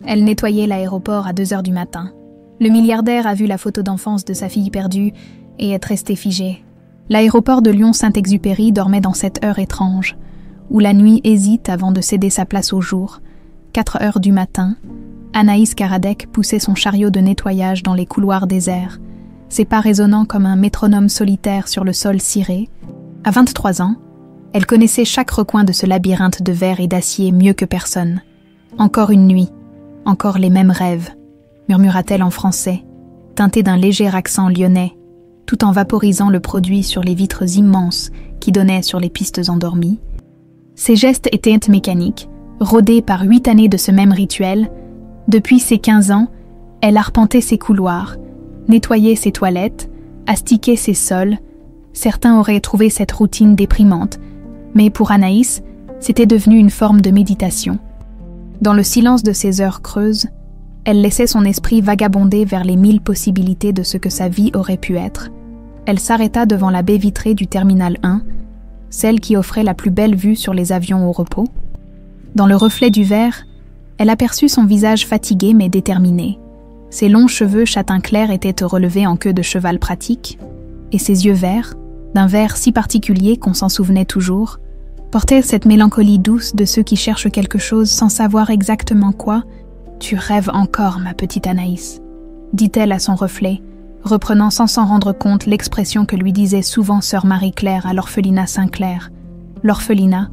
Elle nettoyait l'aéroport à 2 heures du matin. Le milliardaire a vu la photo d'enfance de sa fille perdue et est resté figé. L'aéroport de Lyon-Saint-Exupéry dormait dans cette heure étrange, où la nuit hésite avant de céder sa place au jour. 4 heures du matin, Anaïs Karadec poussait son chariot de nettoyage dans les couloirs déserts, ses pas résonnant comme un métronome solitaire sur le sol ciré. À 23 ans, elle connaissait chaque recoin de ce labyrinthe de verre et d'acier mieux que personne. Encore une nuit, encore les mêmes rêves, murmura-t-elle en français, teinté d'un léger accent lyonnais, tout en vaporisant le produit sur les vitres immenses qui donnaient sur les pistes endormies. Ses gestes étaient mécaniques, rodés par 8 années de ce même rituel. Depuis ses 15 ans, elle arpentait ses couloirs, nettoyait ses toilettes, astiquait ses sols. Certains auraient trouvé cette routine déprimante, mais pour Anaïs, c'était devenu une forme de méditation. Dans le silence de ces heures creuses, elle laissait son esprit vagabonder vers les 1000 possibilités de ce que sa vie aurait pu être. Elle s'arrêta devant la baie vitrée du Terminal 1, celle qui offrait la plus belle vue sur les avions au repos. Dans le reflet du verre, elle aperçut son visage fatigué mais déterminé. Ses longs cheveux châtain clair étaient relevés en queue de cheval pratique, et ses yeux verts, d'un vert si particulier qu'on s'en souvenait toujours, portaient cette mélancolie douce de ceux qui cherchent quelque chose sans savoir exactement quoi. « Tu rêves encore, ma petite Anaïs », dit-elle à son reflet, reprenant sans s'en rendre compte l'expression que lui disait souvent sœur Marie-Claire à l'orphelinat Saint-Clair. L'orphelinat,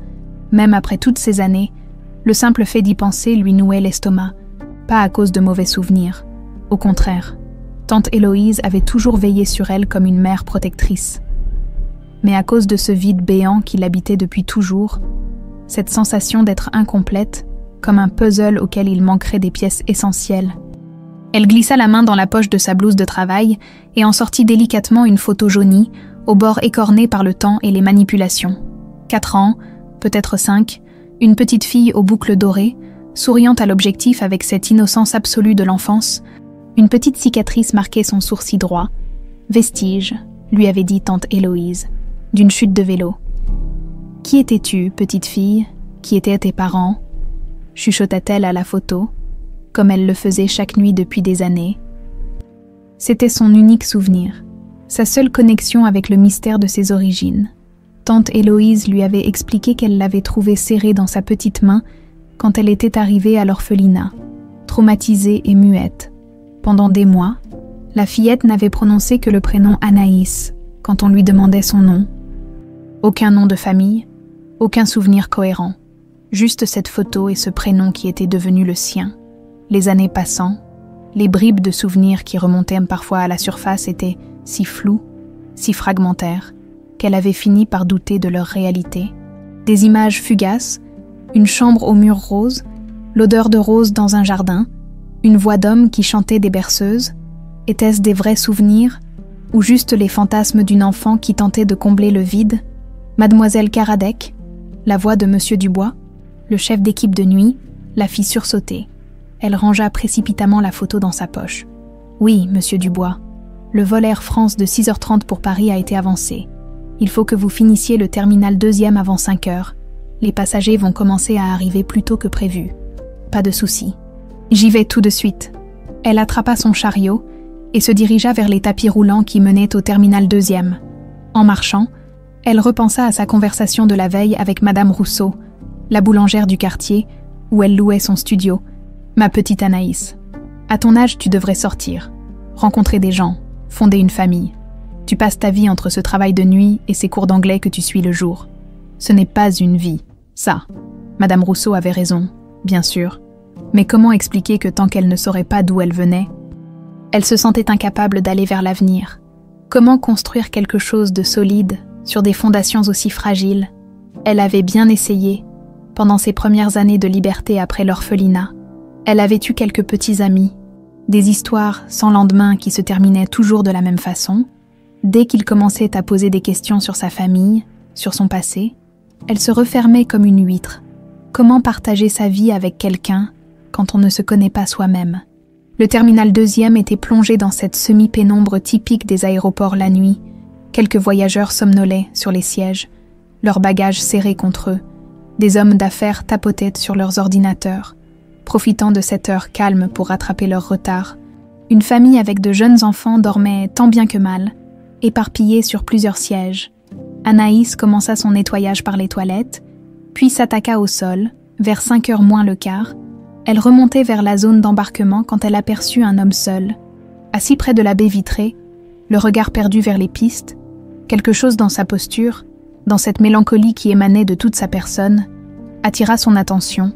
même après toutes ces années, le simple fait d'y penser lui nouait l'estomac, pas à cause de mauvais souvenirs. Au contraire, tante Héloïse avait toujours veillé sur elle comme une mère protectrice. Mais à cause de ce vide béant qui l'habitait depuis toujours, cette sensation d'être incomplète, comme un puzzle auquel il manquerait des pièces essentielles. Elle glissa la main dans la poche de sa blouse de travail et en sortit délicatement une photo jaunie, au bord écorné par le temps et les manipulations. 4 ans, peut-être 5, une petite fille aux boucles dorées, souriant à l'objectif avec cette innocence absolue de l'enfance. Une petite cicatrice marquait son sourcil droit. Vestige, lui avait dit tante Héloïse, d'une chute de vélo. « Qui étais-tu, petite fille? Qui étaient tes parents ?» chuchota-t-elle à la photo, comme elle le faisait chaque nuit depuis des années. C'était son unique souvenir, sa seule connexion avec le mystère de ses origines. Tante Héloïse lui avait expliqué qu'elle l'avait trouvée serrée dans sa petite main quand elle était arrivée à l'orphelinat, traumatisée et muette. Pendant des mois, la fillette n'avait prononcé que le prénom Anaïs quand on lui demandait son nom. Aucun nom de famille, aucun souvenir cohérent. Juste cette photo et ce prénom qui était devenu le sien. Les années passant, les bribes de souvenirs qui remontaient parfois à la surface étaient si floues, si fragmentaires, qu'elle avait fini par douter de leur réalité. Des images fugaces, une chambre aux murs roses, l'odeur de rose dans un jardin, une voix d'homme qui chantait des berceuses. Étaient-ce des vrais souvenirs, ou juste les fantasmes d'une enfant qui tentait de combler le vide? Mademoiselle Karadec, la voix de Monsieur Dubois, le chef d'équipe de nuit, la fit sursauter. Elle rangea précipitamment la photo dans sa poche. « Oui, Monsieur Dubois, le vol Air France de 6h30 pour Paris a été avancé. Il faut que vous finissiez le terminal 2e avant 5 heures. Les passagers vont commencer à arriver plus tôt que prévu. Pas de souci. J'y vais tout de suite. » Elle attrapa son chariot et se dirigea vers les tapis roulants qui menaient au terminal 2e. En marchant, elle repensa à sa conversation de la veille avec Madame Rousseau, la boulangère du quartier, où elle louait son studio. « Ma petite Anaïs, à ton âge, tu devrais sortir, rencontrer des gens, fonder une famille. Tu passes ta vie entre ce travail de nuit et ces cours d'anglais que tu suis le jour. Ce n'est pas une vie, ça. » Madame Rousseau avait raison, bien sûr. Mais comment expliquer que tant qu'elle ne saurait pas d'où elle venait, elle se sentait incapable d'aller vers l'avenir? Comment construire quelque chose de solide sur des fondations aussi fragiles? Elle avait bien essayé, pendant ses premières années de liberté après l'orphelinat. Elle avait eu quelques petits amis, des histoires sans lendemain qui se terminaient toujours de la même façon. Dès qu'il commençait à poser des questions sur sa famille, sur son passé, elle se refermait comme une huître. Comment partager sa vie avec quelqu'un quand on ne se connaît pas soi-même? Le terminal 2e était plongé dans cette semi-pénombre typique des aéroports la nuit. Quelques voyageurs somnolaient sur les sièges, leurs bagages serrés contre eux. Des hommes d'affaires tapotaient sur leurs ordinateurs. profitant de cette heure calme pour rattraper leur retard. Une famille avec de jeunes enfants dormait tant bien que mal, éparpillée sur plusieurs sièges. Anaïs commença son nettoyage par les toilettes, puis s'attaqua au sol, vers 5h moins le quart. Elle remontait vers la zone d'embarquement quand elle aperçut un homme seul, assis près de la baie vitrée, le regard perdu vers les pistes. Quelque chose dans sa posture, dans cette mélancolie qui émanait de toute sa personne, attira son attention.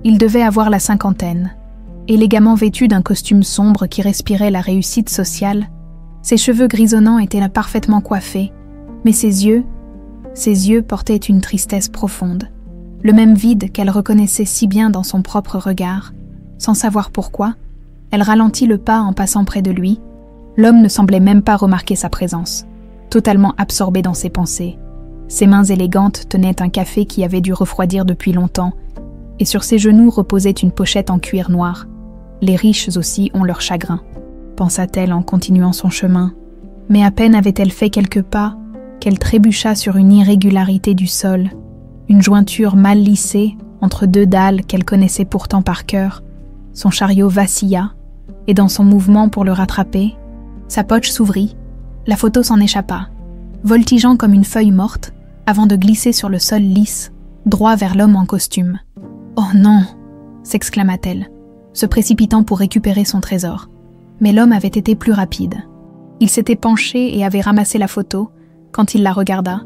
Il devait avoir la cinquantaine. Élégamment vêtu d'un costume sombre qui respirait la réussite sociale, ses cheveux grisonnants étaient parfaitement coiffés, mais ses yeux portaient une tristesse profonde, le même vide qu'elle reconnaissait si bien dans son propre regard. Sans savoir pourquoi, elle ralentit le pas en passant près de lui. L'homme ne semblait même pas remarquer sa présence, totalement absorbé dans ses pensées. Ses mains élégantes tenaient un café qui avait dû refroidir depuis longtemps, et sur ses genoux reposait une pochette en cuir noir. Les riches aussi ont leur chagrin, pensa-t-elle en continuant son chemin. Mais à peine avait-elle fait quelques pas qu'elle trébucha sur une irrégularité du sol, une jointure mal lissée entre deux dalles qu'elle connaissait pourtant par cœur. Son chariot vacilla, et dans son mouvement pour le rattraper, sa poche s'ouvrit, la photo s'en échappa, voltigeant comme une feuille morte, avant de glisser sur le sol lisse, droit vers l'homme en costume. « Oh non !» s'exclama-t-elle, se précipitant pour récupérer son trésor. Mais l'homme avait été plus rapide. Il s'était penché et avait ramassé la photo. Quand il la regarda,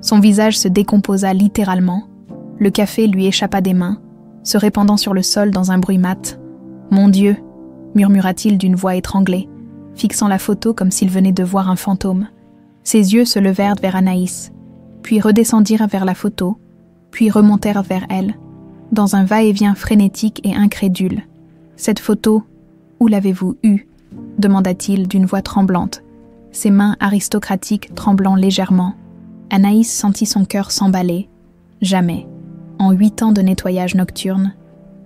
son visage se décomposa littéralement. Le café lui échappa des mains, se répandant sur le sol dans un bruit mat. « Mon Dieu !» murmura-t-il d'une voix étranglée, fixant la photo comme s'il venait de voir un fantôme. Ses yeux se levèrent vers Anaïs, puis redescendirent vers la photo, puis remontèrent vers elle, dans un va-et-vient frénétique et incrédule. « Cette photo, où l'avez-vous eue ?» demanda-t-il d'une voix tremblante, ses mains aristocratiques tremblant légèrement. Anaïs sentit son cœur s'emballer. Jamais, en 8 ans de nettoyage nocturne,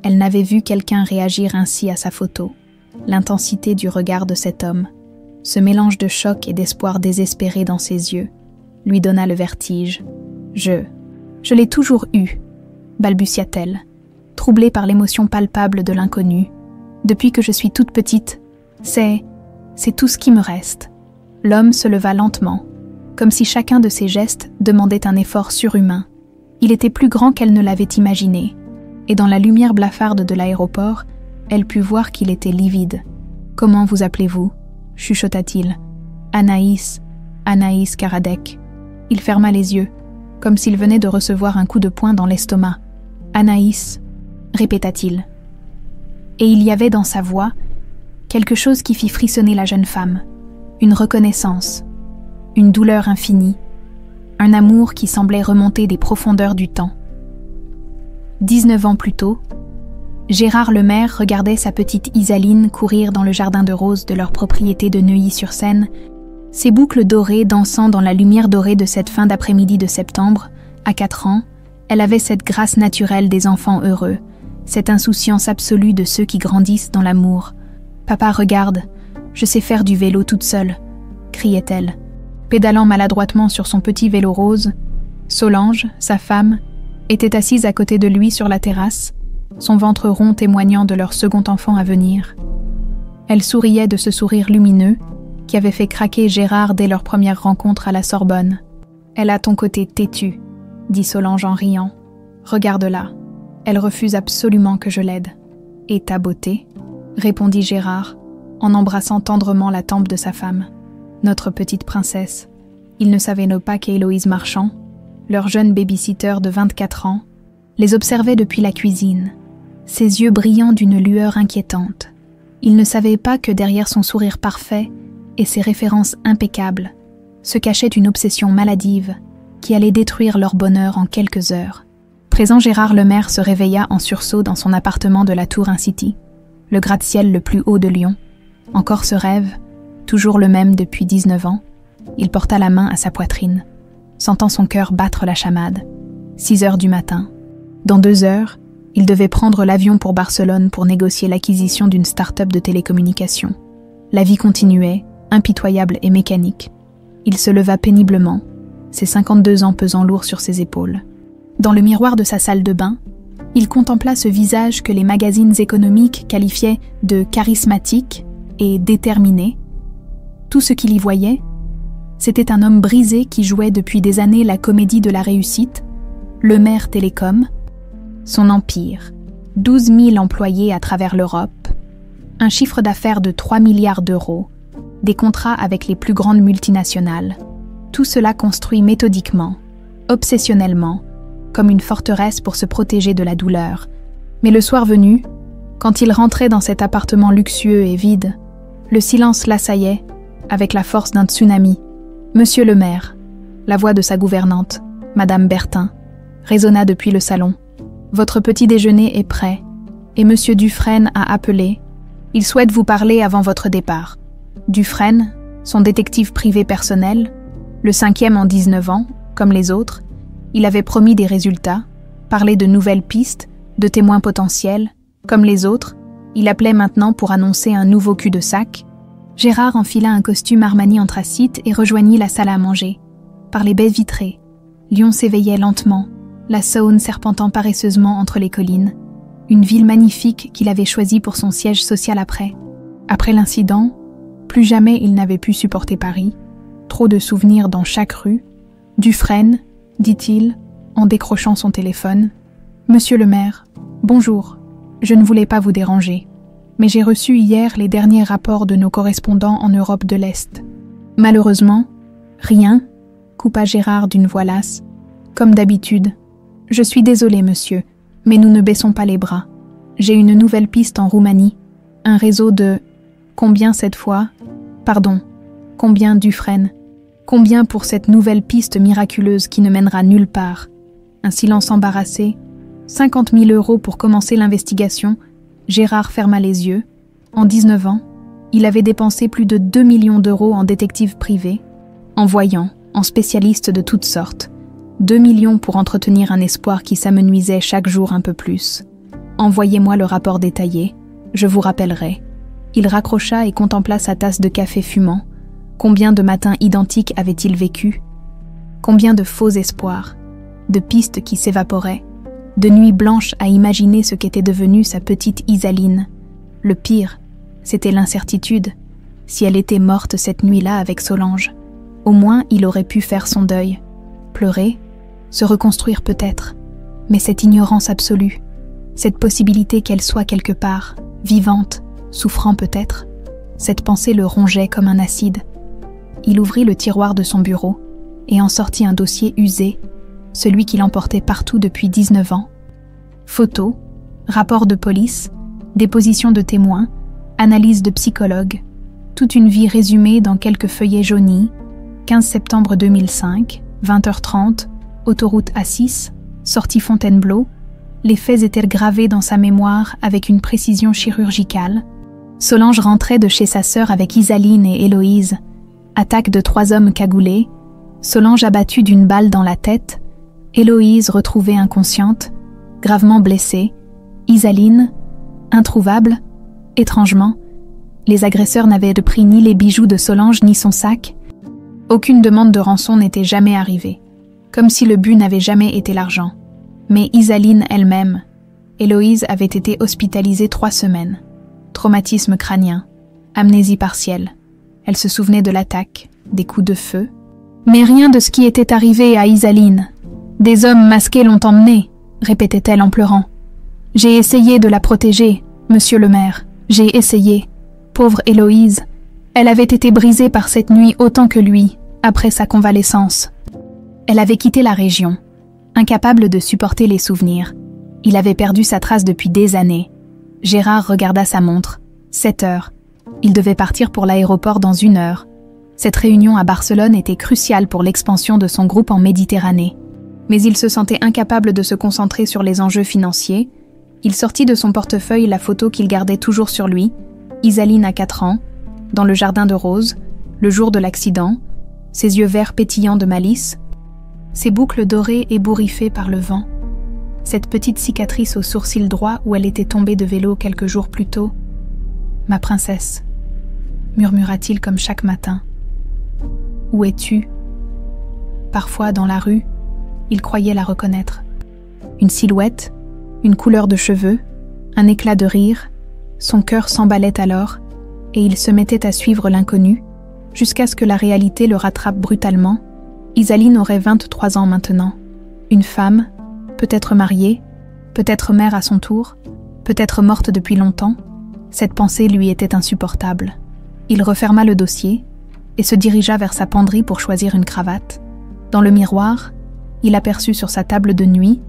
elle n'avait vu quelqu'un réagir ainsi à sa photo. L'intensité du regard de cet homme, ce mélange de choc et d'espoir désespéré dans ses yeux, lui donna le vertige. « Je l'ai toujours eu », balbutia-t-elle, troublée par l'émotion palpable de l'inconnu. « Depuis que je suis toute petite, c'est tout ce qui me reste. » L'homme se leva lentement, comme si chacun de ses gestes demandait un effort surhumain. Il était plus grand qu'elle ne l'avait imaginé, et dans la lumière blafarde de l'aéroport, elle put voir qu'il était livide. « Comment vous appelez-vous » chuchota-t-il. « Anaïs Karadec. » Il ferma les yeux, comme s'il venait de recevoir un coup de poing dans l'estomac. « Anaïs » répéta-t-il. Et il y avait dans sa voix quelque chose qui fit frissonner la jeune femme, une reconnaissance, une douleur infinie, un amour qui semblait remonter des profondeurs du temps. 19 ans plus tôt, Gérard Lemaire regardait sa petite Isaline courir dans le jardin de roses de leur propriété de Neuilly-sur-Seine, ses boucles dorées dansant dans la lumière dorée de cette fin d'après-midi de septembre. À 4 ans, elle avait cette grâce naturelle des enfants heureux, cette insouciance absolue de ceux qui grandissent dans l'amour. « Papa, regarde, je sais faire du vélo toute seule », criait-elle, pédalant maladroitement sur son petit vélo rose. Solange, sa femme, était assise à côté de lui sur la terrasse, son ventre rond témoignant de leur second enfant à venir. Elle souriait de ce sourire lumineux qui avait fait craquer Gérard dès leur première rencontre à la Sorbonne. « Elle a ton côté têtu », dit Solange en riant. « Regarde-la, elle refuse absolument que je l'aide. »« Et ta beauté ?» répondit Gérard, en embrassant tendrement la tempe de sa femme. « Notre petite princesse. » Il ne savait pas qu'Héloïse Marchand, leur jeune baby-sitter de 24 ans, les observait depuis la cuisine, ses yeux brillant d'une lueur inquiétante. Il ne savait pas que derrière son sourire parfait et ses références impeccables se cachait une obsession maladive qui allait détruire leur bonheur en quelques heures. Présent, Gérard Lemaire se réveilla en sursaut dans son appartement de la Tour Incity, le gratte-ciel le plus haut de Lyon. Encore ce rêve, toujours le même depuis 19 ans, il porta la main à sa poitrine, sentant son cœur battre la chamade. 6 heures du matin. Dans 2 heures, il devait prendre l'avion pour Barcelone pour négocier l'acquisition d'une start-up de télécommunications. La vie continuait, impitoyable et mécanique. Il se leva péniblement, ses 52 ans pesant lourd sur ses épaules. Dans le miroir de sa salle de bain, Il contempla ce visage que les magazines économiques qualifiaient de charismatique et déterminé. Tout ce qu'il y voyait, c'était un homme brisé qui jouait depuis des années la comédie de la réussite, Lemaire Télécom, son empire, 12 000 employés à travers l'Europe, un chiffre d'affaires de 3 milliards d'euros, des contrats avec les plus grandes multinationales. Tout cela construit méthodiquement, obsessionnellement, comme une forteresse pour se protéger de la douleur. Mais le soir venu, quand il rentrait dans cet appartement luxueux et vide, le silence l'assaillait avec la force d'un tsunami. « Monsieur le maire », la voix de sa gouvernante, Madame Bertin, résonna depuis le salon. « Votre petit déjeuner est prêt, et Monsieur Dufresne a appelé. Il souhaite vous parler avant votre départ. » Dufresne, son détective privé personnel, le 5e en 19 ans, comme les autres, il avait promis des résultats, parlé de nouvelles pistes, de témoins potentiels. Comme les autres, il appelait maintenant pour annoncer un nouveau cul-de-sac. Gérard enfila un costume Armani anthracite et rejoignit la salle à manger. Par les baies vitrées, Lyon s'éveillait lentement, la Saône serpentant paresseusement entre les collines. Une ville magnifique qu'il avait choisie pour son siège social après. Après l'incident, plus jamais il n'avait pu supporter Paris. Trop de souvenirs dans chaque rue. Dufresne, dit-il, en décrochant son téléphone. « Monsieur le maire, bonjour. Je ne voulais pas vous déranger, mais j'ai reçu hier les derniers rapports de nos correspondants en Europe de l'Est. Malheureusement, rien, coupa Gérard d'une voix lasse. Comme d'habitude. Je suis désolé, monsieur, mais nous ne baissons pas les bras. J'ai une nouvelle piste en Roumanie. Un réseau de... Combien cette fois? Pardon. Combien Dufresne? Combien pour cette nouvelle piste miraculeuse qui ne mènera nulle part? Un silence embarrassé. 50 000 € pour commencer l'investigation. Gérard ferma les yeux. En 19 ans, il avait dépensé plus de 2 millions d'euros en détective privé, en voyant, en spécialiste de toutes sortes. 2 millions pour entretenir un espoir qui s'amenuisait chaque jour un peu plus. Envoyez-moi le rapport détaillé, je vous rappellerai. Il raccrocha et contempla sa tasse de café fumant. Combien de matins identiques avait-il vécu? Combien de faux espoirs, de pistes qui s'évaporaient, de nuits blanches à imaginer ce qu'était devenue sa petite Isaline. Le pire, c'était l'incertitude. Si elle était morte cette nuit-là avec Solange, au moins il aurait pu faire son deuil, pleurer, se reconstruire peut-être. Mais cette ignorance absolue, cette possibilité qu'elle soit quelque part, vivante, souffrant peut-être, cette pensée le rongeait comme un acide. Il ouvrit le tiroir de son bureau et en sortit un dossier usé, celui qu'il emportait partout depuis 19 ans. Photos, rapports de police, dépositions de témoins, analyses de psychologues, toute une vie résumée dans quelques feuillets jaunis. 15 septembre 2005, 20h30, autoroute A6, sortie Fontainebleau. Les faits étaient gravés dans sa mémoire avec une précision chirurgicale. Solange rentrait de chez sa sœur avec Isaline et Héloïse. Attaque de 3 hommes cagoulés. Solange abattue d'une balle dans la tête. Héloïse retrouvée inconsciente, gravement blessée. Isaline, introuvable. Étrangement, les agresseurs n'avaient pris ni les bijoux de Solange ni son sac. Aucune demande de rançon n'était jamais arrivée, comme si le but n'avait jamais été l'argent. Mais Isaline elle-même, Héloïse avait été hospitalisée 3 semaines. Traumatisme crânien, amnésie partielle. Elle se souvenait de l'attaque, des coups de feu. Mais rien de ce qui était arrivé à Isaline. Des hommes masqués l'ont emmenée, répétait-elle en pleurant. J'ai essayé de la protéger, monsieur le maire. J'ai essayé. Pauvre Héloïse. Elle avait été brisée par cette nuit autant que lui, après sa convalescence. Elle avait quitté la région, incapable de supporter les souvenirs. Il avait perdu sa trace depuis des années. Gérard regarda sa montre. 7 heures. Il devait partir pour l'aéroport dans 1 heure. Cette réunion à Barcelone était cruciale pour l'expansion de son groupe en Méditerranée. Mais il se sentait incapable de se concentrer sur les enjeux financiers. Il sortit de son portefeuille la photo qu'il gardait toujours sur lui, Isaline à 4 ans, dans le jardin de roses, le jour de l'accident, ses yeux verts pétillants de malice, ses boucles dorées ébouriffées par le vent, cette petite cicatrice au sourcil droit où elle était tombée de vélo quelques jours plus tôt. « Ma princesse », murmura-t-il comme chaque matin. « Où es-tu » Parfois, dans la rue, il croyait la reconnaître. Une silhouette, une couleur de cheveux, un éclat de rire, son cœur s'emballait alors, et il se mettait à suivre l'inconnu, jusqu'à ce que la réalité le rattrape brutalement. Isaline aurait 23 ans maintenant. Une femme, peut-être mariée, peut-être mère à son tour, peut-être morte depuis longtemps. Cette pensée lui était insupportable. Il referma le dossier et se dirigea vers sa penderie pour choisir une cravate. Dans le miroir, il aperçut sur sa table de nuit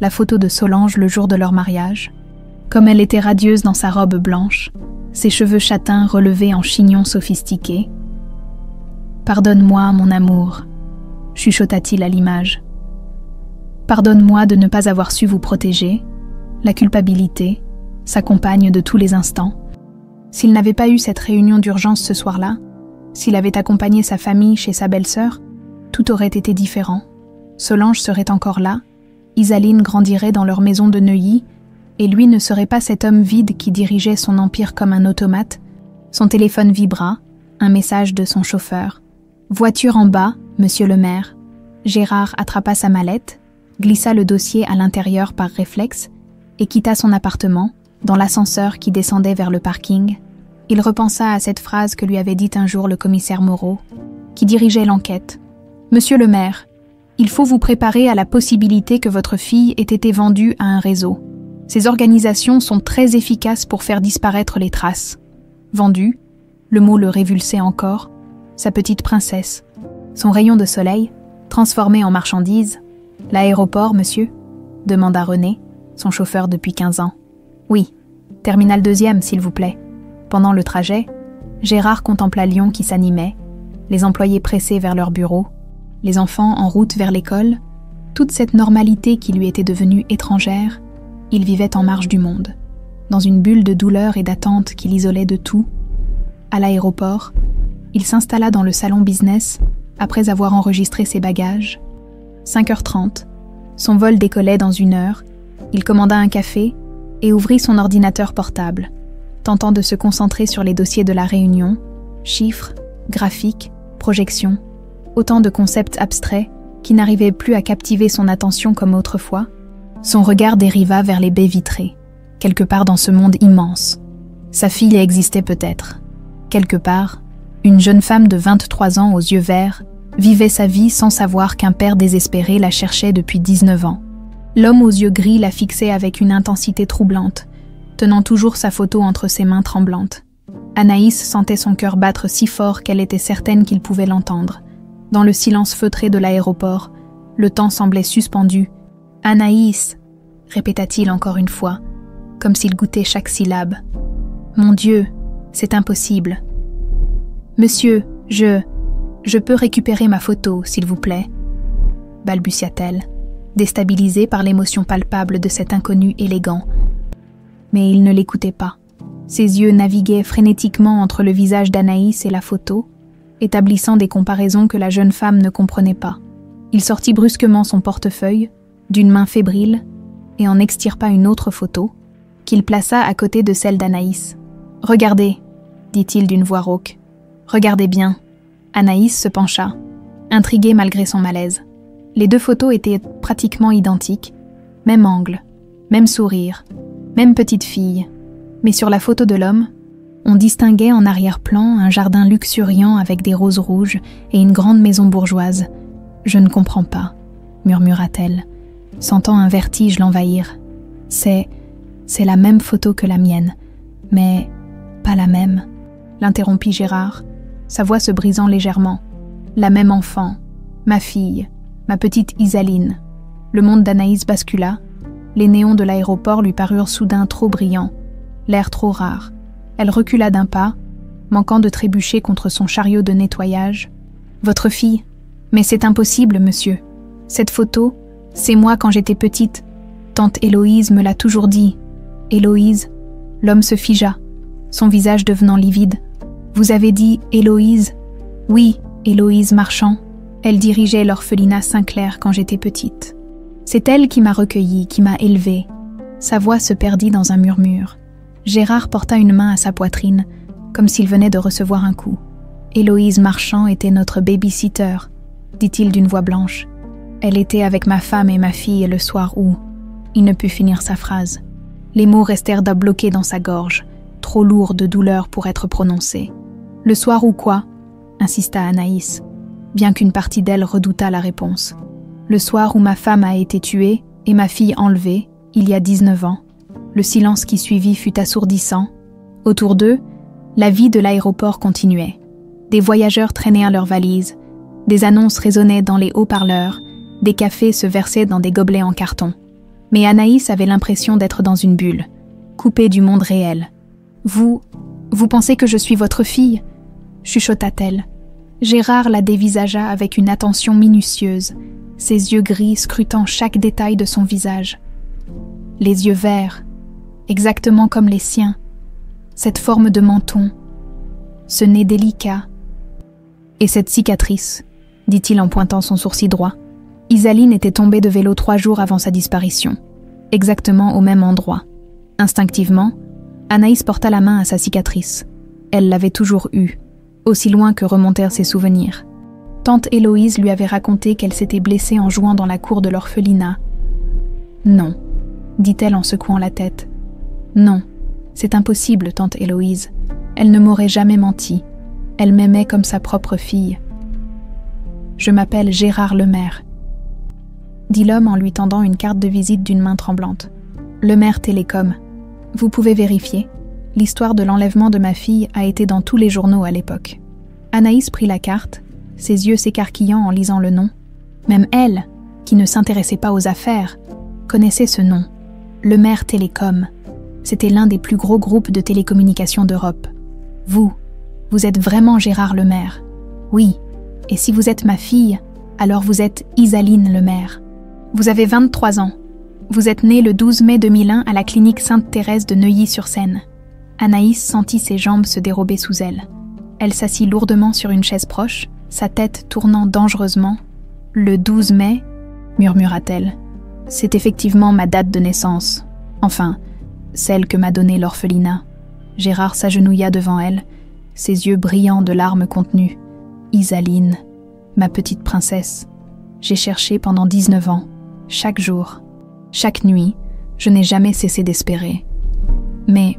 la photo de Solange le jour de leur mariage. Comme elle était radieuse dans sa robe blanche, ses cheveux châtains relevés en chignon sophistiqué. « Pardonne-moi, mon amour », chuchota-t-il à l'image. « Pardonne-moi de ne pas avoir su vous protéger. La culpabilité s'accompagne de tous les instants. S'il n'avait pas eu cette réunion d'urgence ce soir-là, s'il avait accompagné sa famille chez sa belle-sœur, tout aurait été différent. Solange serait encore là, Isaline grandirait dans leur maison de Neuilly, et lui ne serait pas cet homme vide qui dirigeait son empire comme un automate. Son téléphone vibra, un message de son chauffeur. « Voiture en bas, monsieur le maire ». Gérard attrapa sa mallette, glissa le dossier à l'intérieur par réflexe et quitta son appartement, dans l'ascenseur qui descendait vers le parking. Il repensa à cette phrase que lui avait dite un jour le commissaire Moreau, qui dirigeait l'enquête. « Monsieur le maire, il faut vous préparer à la possibilité que votre fille ait été vendue à un réseau. Ces organisations sont très efficaces pour faire disparaître les traces. » Vendue, le mot le révulsait encore, sa petite princesse. Son rayon de soleil, transformé en marchandise. « L'aéroport, monsieur ?» demanda René, son chauffeur depuis 15 ans. « Oui, terminal 2e, s'il vous plaît. » Pendant le trajet, Gérard contempla Lyon qui s'animait, les employés pressés vers leur bureau, les enfants en route vers l'école, toute cette normalité qui lui était devenue étrangère. Il vivait en marge du monde, dans une bulle de douleur et d'attente qui l'isolait de tout. À l'aéroport, il s'installa dans le salon business après avoir enregistré ses bagages. 5h30, son vol décollait dans 1 heure, il commanda un café et ouvrit son ordinateur portable, tentant de se concentrer sur les dossiers de la réunion, chiffres, graphiques, projections, autant de concepts abstraits qui n'arrivaient plus à captiver son attention comme autrefois. Son regard dériva vers les baies vitrées, quelque part dans ce monde immense. Sa fille existait peut-être. Quelque part, une jeune femme de 23 ans aux yeux verts vivait sa vie sans savoir qu'un père désespéré la cherchait depuis 19 ans. L'homme aux yeux gris la fixait avec une intensité troublante, tenant toujours sa photo entre ses mains tremblantes. Anaïs sentait son cœur battre si fort qu'elle était certaine qu'il pouvait l'entendre. Dans le silence feutré de l'aéroport, le temps semblait suspendu. « Anaïs !» répéta-t-il encore une fois, comme s'il goûtait chaque syllabe. « Mon Dieu, c'est impossible. »« Monsieur, je peux récupérer ma photo, s'il vous plaît ?» balbutia-t-elle, déstabilisée par l'émotion palpable de cet inconnu élégant. Mais il ne l'écoutait pas. Ses yeux naviguaient frénétiquement entre le visage d'Anaïs et la photo, établissant des comparaisons que la jeune femme ne comprenait pas. Il sortit brusquement son portefeuille, d'une main fébrile, et en extirpa une autre photo, qu'il plaça à côté de celle d'Anaïs. « Regardez, » dit-il d'une voix rauque. « Regardez bien. » Anaïs se pencha, intriguée malgré son malaise. Les 2 photos étaient pratiquement identiques, même angle, même sourire, même petite fille. Mais sur la photo de l'homme, on distinguait en arrière-plan un jardin luxuriant avec des roses rouges et une grande maison bourgeoise. « Je ne comprends pas », murmura-t-elle, sentant un vertige l'envahir. « C'est la même photo que la mienne, mais pas la même », l'interrompit Gérard, sa voix se brisant légèrement. « La même enfant, ma fille, ma petite Isaline. » Le monde d'Anaïs bascula, les néons de l'aéroport lui parurent soudain trop brillants, l'air trop rare. Elle recula d'un pas, manquant de trébucher contre son chariot de nettoyage. « Votre fille ? Mais c'est impossible, monsieur. Cette photo, c'est moi quand j'étais petite. Tante Héloïse me l'a toujours dit. » « Héloïse ?» L'homme se figea, son visage devenant livide. « Vous avez dit Héloïse ?»« Oui, Héloïse Marchand. Elle dirigeait l'orphelinat Saint-Clair quand j'étais petite. C'est elle qui m'a recueillie, qui m'a élevée. » Sa voix se perdit dans un murmure. Gérard porta une main à sa poitrine, comme s'il venait de recevoir un coup. « Héloïse Marchand était notre baby-sitter, dit-il d'une voix blanche. Elle était avec ma femme et ma fille le soir où... » Il ne put finir sa phrase. Les mots restèrent bloqués dans sa gorge, trop lourds de douleur pour être prononcés. « Le soir ou quoi ?» insista Anaïs, bien qu'une partie d'elle redoutât la réponse. « Le soir où ma femme a été tuée et ma fille enlevée, il y a 19 ans. » Le silence qui suivit fut assourdissant. Autour d'eux, la vie de l'aéroport continuait. Des voyageurs traînaient leurs valises, des annonces résonnaient dans les haut-parleurs, des cafés se versaient dans des gobelets en carton. Mais Anaïs avait l'impression d'être dans une bulle, coupée du monde réel. « Vous pensez que je suis votre fille ?» chuchota-t-elle. Gérard la dévisagea avec une attention minutieuse, ses yeux gris scrutant chaque détail de son visage. Les yeux verts, exactement comme les siens, cette forme de menton, ce nez délicat. « Et cette cicatrice ?» dit-il en pointant son sourcil droit. Isaline était tombée de vélo 3 jours avant sa disparition, exactement au même endroit. Instinctivement, Anaïs porta la main à sa cicatrice. Elle l'avait toujours eue, aussi loin que remontèrent ses souvenirs. Tante Héloïse lui avait raconté qu'elle s'était blessée en jouant dans la cour de l'orphelinat. « Non », dit-elle en secouant la tête. « Non, c'est impossible, tante Héloïse. Elle ne m'aurait jamais menti. Elle m'aimait comme sa propre fille. Je m'appelle Gérard Lemaire, » dit l'homme en lui tendant une carte de visite d'une main tremblante. « Lemaire Télécom. Vous pouvez vérifier. L'histoire de l'enlèvement de ma fille a été dans tous les journaux à l'époque. » Anaïs prit la carte, ses yeux s'écarquillant en lisant le nom. Même elle, qui ne s'intéressait pas aux affaires, connaissait ce nom. Lemaire Télécom. C'était l'un des plus gros groupes de télécommunications d'Europe. Vous êtes vraiment Gérard Lemaire. Oui, et si vous êtes ma fille, alors vous êtes Isaline Lemaire. Vous avez 23 ans. Vous êtes née le 12 mai 2001 à la clinique Sainte-Thérèse de Neuilly-sur-Seine. Anaïs sentit ses jambes se dérober sous elle. Elle s'assit lourdement sur une chaise proche, sa tête tournant dangereusement. « Le 12 mai » murmura-t-elle. « C'est effectivement ma date de naissance. Enfin, celle que m'a donnée l'orphelinat. » Gérard s'agenouilla devant elle, ses yeux brillants de larmes contenues. « Isaline, ma petite princesse. J'ai cherché pendant 19 ans, chaque jour. Chaque nuit, je n'ai jamais cessé d'espérer. Mais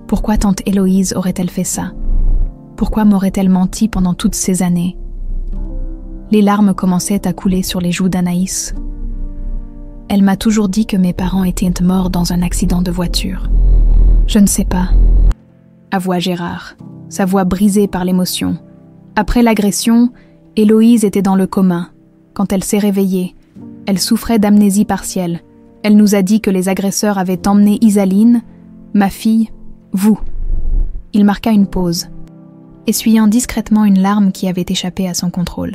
pourquoi tante Héloïse aurait-elle fait ça? Pourquoi m'aurait-elle menti pendant toutes ces années? » Les larmes commençaient à couler sur les joues d'Anaïs. « Elle m'a toujours dit que mes parents étaient morts dans un accident de voiture. Je ne sais pas, » avoua Gérard, sa voix brisée par l'émotion. Après l'agression, Héloïse était dans le coma. Quand elle s'est réveillée, elle souffrait d'amnésie partielle. Elle nous a dit que les agresseurs avaient emmené Isaline, ma fille, vous. Il marqua une pause, essuyant discrètement une larme qui avait échappé à son contrôle.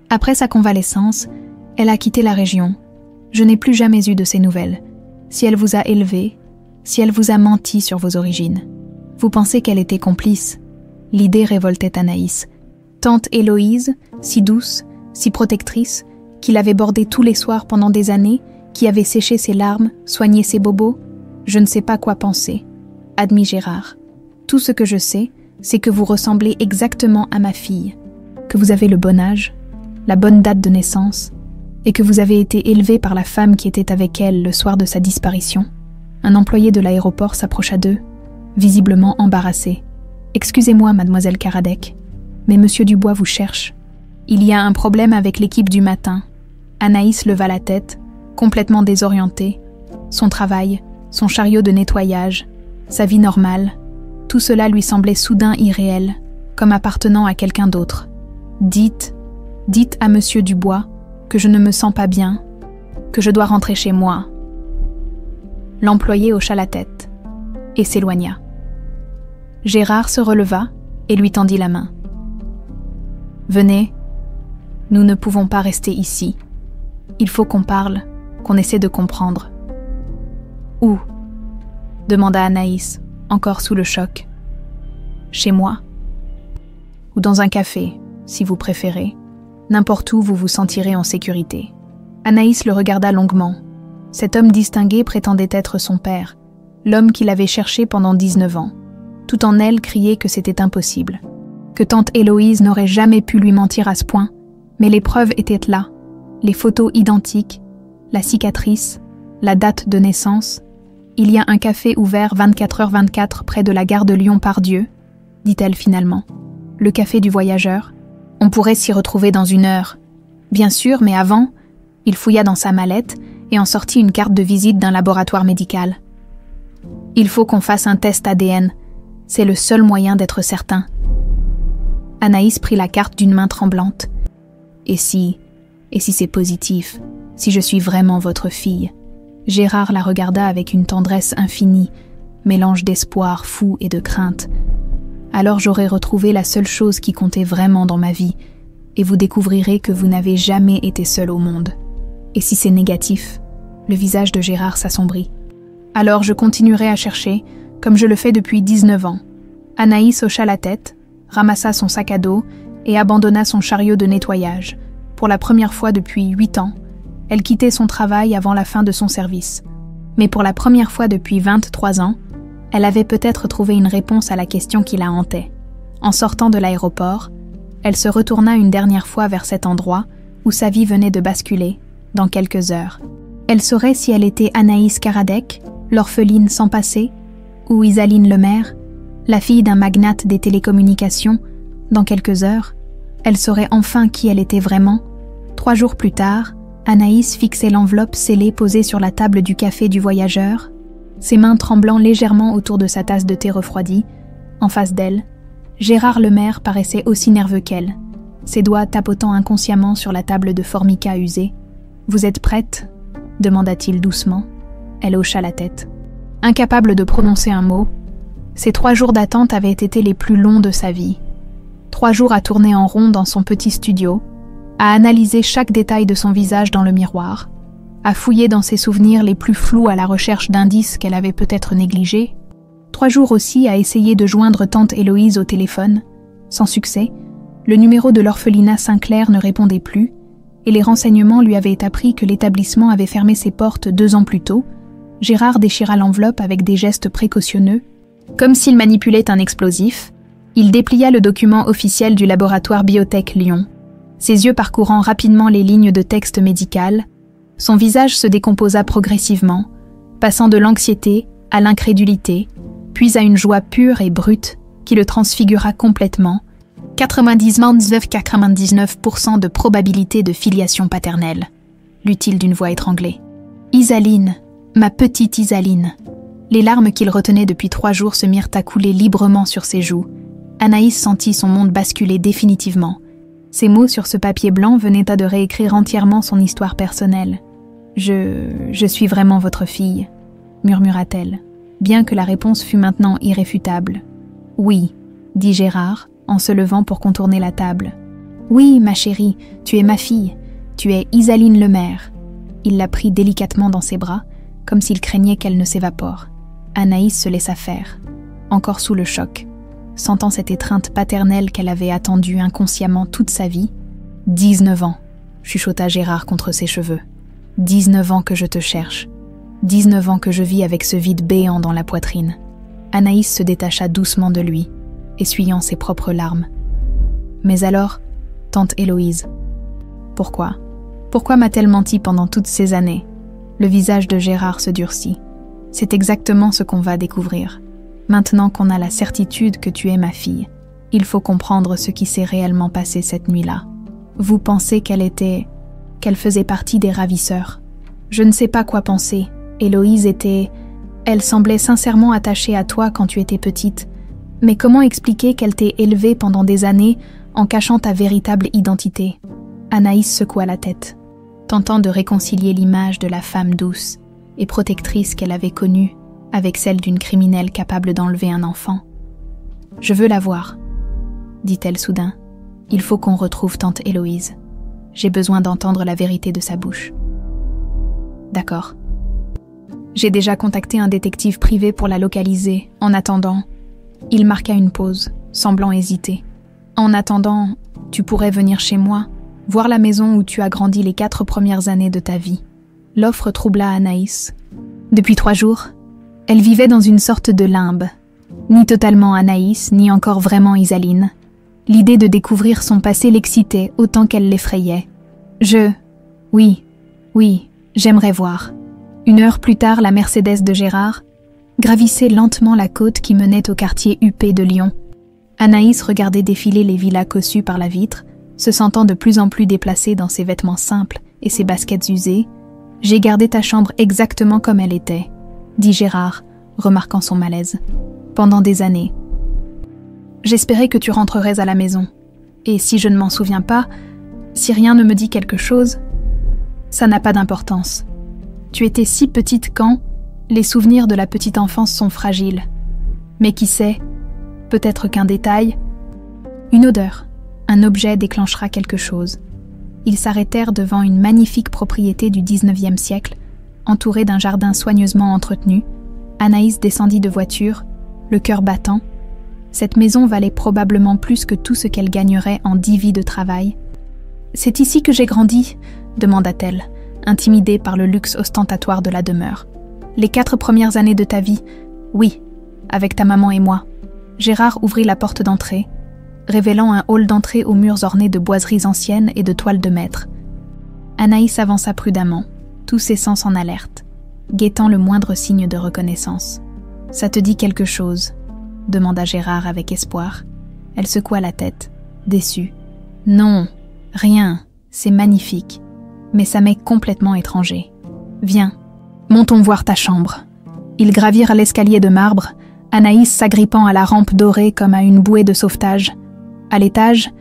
Après sa convalescence, elle a quitté la région. Je n'ai plus jamais eu de ses nouvelles. Si elle vous a élevé, si elle vous a menti sur vos origines. Vous pensez qu'elle était complice? L'idée révoltait Anaïs. Tante Héloïse, si douce, si protectrice, qui l'avait bordée tous les soirs pendant des années, qui avait séché ses larmes, soigné ses bobos, je ne sais pas quoi penser, admit Gérard. Tout ce que je sais, c'est que vous ressemblez exactement à ma fille, que vous avez le bon âge, la bonne date de naissance, et que vous avez été élevée par la femme qui était avec elle le soir de sa disparition. Un employé de l'aéroport s'approcha d'eux, visiblement embarrassé. « Excusez-moi, mademoiselle Karadec, mais monsieur Dubois vous cherche. Il y a un problème avec l'équipe du matin. » Anaïs leva la tête, complètement désorientée. Son travail, son chariot de nettoyage, sa vie normale, tout cela lui semblait soudain irréel, comme appartenant à quelqu'un d'autre. « Dites à monsieur Dubois que je ne me sens pas bien, que je dois rentrer chez moi. » L'employé hocha la tête et s'éloigna. Gérard se releva et lui tendit la main. « Venez, nous ne pouvons pas rester ici. Il faut qu'on parle, qu'on essaie de comprendre. »« Où ?» demanda Anaïs, encore sous le choc. « Chez moi. Ou dans un café, si vous préférez. N'importe où vous vous sentirez en sécurité. » Anaïs le regarda longuement. Cet homme distingué prétendait être son père, l'homme qu'il avait cherché pendant 19 ans. Tout en elle criait que c'était impossible, que tante Héloïse n'aurait jamais pu lui mentir à ce point, mais les preuves étaient là, les photos identiques, la cicatrice, la date de naissance. Il y a un café ouvert 24h24 près de la gare de Lyon-Pardieu, dit-elle finalement. Le café du voyageur. On pourrait s'y retrouver dans 1 heure. Bien sûr, mais avant, il fouilla dans sa mallette et en sortit une carte de visite d'un laboratoire médical. Il faut qu'on fasse un test ADN. C'est le seul moyen d'être certain. Anaïs prit la carte d'une main tremblante. Et si c'est positif, si je suis vraiment votre fille? Gérard la regarda avec une tendresse infinie, mélange d'espoir fou et de crainte. Alors j'aurai retrouvé la seule chose qui comptait vraiment dans ma vie, et vous découvrirez que vous n'avez jamais été seul au monde. Et si c'est négatif? Le visage de Gérard s'assombrit. Alors je continuerai à chercher, comme je le fais depuis 19 ans. Anaïs hocha la tête, ramassa son sac à dos et abandonna son chariot de nettoyage. Pour la première fois depuis 8 ans, elle quittait son travail avant la fin de son service. Mais pour la première fois depuis 23 ans, elle avait peut-être trouvé une réponse à la question qui la hantait. En sortant de l'aéroport, elle se retourna une dernière fois vers cet endroit où sa vie venait de basculer, dans quelques heures. Elle saurait si elle était Anaïs Karadec, l'orpheline sans passé, ou Isaline Lemaire, la fille d'un magnate des télécommunications, dans quelques heures. Elle saurait enfin qui elle était vraiment. 3 jours plus tard, Anaïs fixait l'enveloppe scellée posée sur la table du café du voyageur, ses mains tremblant légèrement autour de sa tasse de thé refroidie. En face d'elle, Gérard Lemaire paraissait aussi nerveux qu'elle, ses doigts tapotant inconsciemment sur la table de formica usée. « Vous êtes prête ?» demanda-t-il doucement. Elle hocha la tête. Incapable de prononcer un mot, ces 3 jours d'attente avaient été les plus longs de sa vie. 3 jours à tourner en rond dans son petit studio, à analyser chaque détail de son visage dans le miroir, à fouiller dans ses souvenirs les plus flous à la recherche d'indices qu'elle avait peut-être négligés. 3 jours aussi à essayer de joindre tante Héloïse au téléphone. Sans succès, le numéro de l'orphelinat Saint-Clair ne répondait plus, et les renseignements lui avaient appris que l'établissement avait fermé ses portes 2 ans plus tôt. Gérard déchira l'enveloppe avec des gestes précautionneux. Comme s'il manipulait un explosif, il déplia le document officiel du laboratoire Biotech Lyon. Ses yeux parcourant rapidement les lignes de texte médical, son visage se décomposa progressivement, passant de l'anxiété à l'incrédulité, puis à une joie pure et brute qui le transfigura complètement. 99% de probabilité de filiation paternelle, lut-il d'une voix étranglée. Isaline, ma petite Isaline. Les larmes qu'il retenait depuis 3 jours se mirent à couler librement sur ses joues. Anaïs sentit son monde basculer définitivement. Ces mots sur ce papier blanc venaient à de réécrire entièrement son histoire personnelle. « Je suis vraiment votre fille », murmura-t-elle, bien que la réponse fût maintenant irréfutable. « Oui », dit Gérard, en se levant pour contourner la table. « Oui, ma chérie, tu es ma fille, tu es Isaline Lemaire. » Il la prit délicatement dans ses bras, comme s'il craignait qu'elle ne s'évapore. Anaïs se laissa faire, encore sous le choc, sentant cette étreinte paternelle qu'elle avait attendue inconsciemment toute sa vie. « 19 ans, chuchota Gérard contre ses cheveux. 19 ans que je te cherche. 19 ans que je vis avec ce vide béant dans la poitrine. » Anaïs se détacha doucement de lui, essuyant ses propres larmes. « Mais alors, tante Héloïse, pourquoi m'a-t-elle menti pendant toutes ces années ?» Le visage de Gérard se durcit. « C'est exactement ce qu'on va découvrir. Maintenant qu'on a la certitude que tu es ma fille, il faut comprendre ce qui s'est réellement passé cette nuit-là. Vous pensez qu'elle faisait partie des ravisseurs. Je ne sais pas quoi penser. Héloïse elle semblait sincèrement attachée à toi quand tu étais petite. Mais comment expliquer qu'elle t'ait élevée pendant des années en cachant ta véritable identité ?» Anaïs secoua la tête, tentant de réconcilier l'image de la femme douce et protectrice qu'elle avait connue avec celle d'une criminelle capable d'enlever un enfant. « Je veux la voir, » dit-elle soudain. « Il faut qu'on retrouve tante Héloïse. J'ai besoin d'entendre la vérité de sa bouche. » « D'accord. J'ai déjà contacté un détective privé pour la localiser. En attendant... » Il marqua une pause, semblant hésiter. « En attendant, tu pourrais venir chez moi, voir la maison où tu as grandi les 4 premières années de ta vie. » L'offre troubla Anaïs. Depuis 3 jours, elle vivait dans une sorte de limbe. Ni totalement Anaïs, ni encore vraiment Isaline. L'idée de découvrir son passé l'excitait autant qu'elle l'effrayait. Oui, j'aimerais voir. Une heure plus tard, la Mercedes de Gérard gravissait lentement la côte qui menait au quartier huppé de Lyon. Anaïs regardait défiler les villas cossues par la vitre, se sentant de plus en plus déplacée dans ses vêtements simples et ses baskets usées. « J'ai gardé ta chambre exactement comme elle était », dit Gérard, remarquant son malaise. « Pendant des années. J'espérais que tu rentrerais à la maison. Et si je ne m'en souviens pas, si rien ne me dit quelque chose, ça n'a pas d'importance. Tu étais si petite quand les souvenirs de la petite enfance sont fragiles. Mais qui sait, peut-être qu'un détail, une odeur, un objet déclenchera quelque chose. » Ils s'arrêtèrent devant une magnifique propriété du 19e siècle, entourée d'un jardin soigneusement entretenu. Anaïs descendit de voiture, le cœur battant. Cette maison valait probablement plus que tout ce qu'elle gagnerait en 10 vies de travail. « C'est ici que j'ai grandi ?» demanda-t-elle, intimidée par le luxe ostentatoire de la demeure. « Les 4 premières années de ta vie, oui, avec ta maman et moi. » Gérard ouvrit la porte d'entrée, révélant un hall d'entrée aux murs ornés de boiseries anciennes et de toiles de maître. Anaïs avança prudemment, tous ses sens en alerte, guettant le moindre signe de reconnaissance. « Ça te dit quelque chose ?» demanda Gérard avec espoir. Elle secoua la tête, déçue. « Non, rien, c'est magnifique, mais ça m'est complètement étranger. Viens, montons voir ta chambre. » Ils gravirent l'escalier de marbre, Anaïs s'agrippant à la rampe dorée comme à une bouée de sauvetage. À l'étage,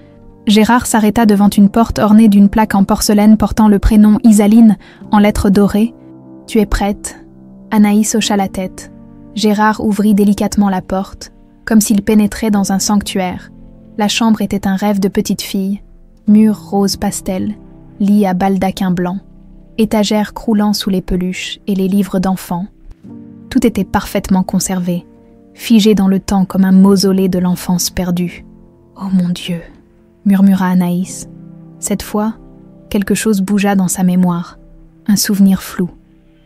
Gérard s'arrêta devant une porte ornée d'une plaque en porcelaine portant le prénom Isaline en lettres dorées. « Tu es prête ?» Anaïs hocha la tête. Gérard ouvrit délicatement la porte, comme s'il pénétrait dans un sanctuaire. La chambre était un rêve de petite fille. Murs rose pastel, lit à baldaquin blanc, étagères croulant sous les peluches et les livres d'enfants. Tout était parfaitement conservé, figé dans le temps comme un mausolée de l'enfance perdue. « Oh mon Dieu !» murmura Anaïs. Cette fois, quelque chose bougea dans sa mémoire. Un souvenir flou,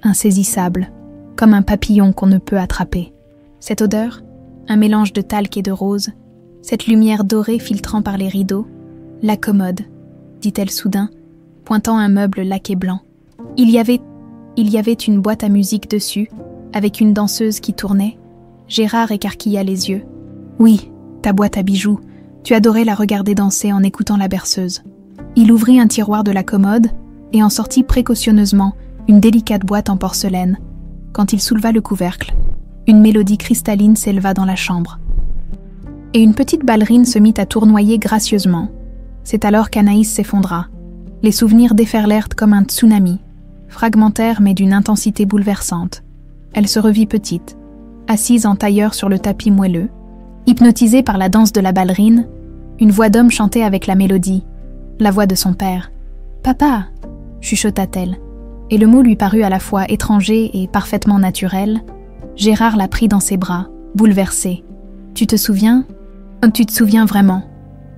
insaisissable, comme un papillon qu'on ne peut attraper. Cette odeur, un mélange de talc et de rose, cette lumière dorée filtrant par les rideaux, la commode, dit-elle soudain, pointant un meuble laqué blanc. Il y avait une boîte à musique dessus, avec une danseuse qui tournait. Gérard écarquilla les yeux. « Oui, ta boîte à bijoux. Tu adorais la regarder danser en écoutant la berceuse. » Il ouvrit un tiroir de la commode et en sortit précautionneusement une délicate boîte en porcelaine. Quand il souleva le couvercle, une mélodie cristalline s'éleva dans la chambre. Et une petite ballerine se mit à tournoyer gracieusement. C'est alors qu'Anaïs s'effondra. Les souvenirs déferlèrent comme un tsunami, fragmentaires mais d'une intensité bouleversante. Elle se revit petite, assise en tailleur sur le tapis moelleux. Hypnotisée par la danse de la ballerine, une voix d'homme chantait avec la mélodie, la voix de son père. « Papa !» chuchota-t-elle, et le mot lui parut à la fois étranger et parfaitement naturel. Gérard la prit dans ses bras, bouleversé. « Tu te souviens ? Tu te souviens vraiment ?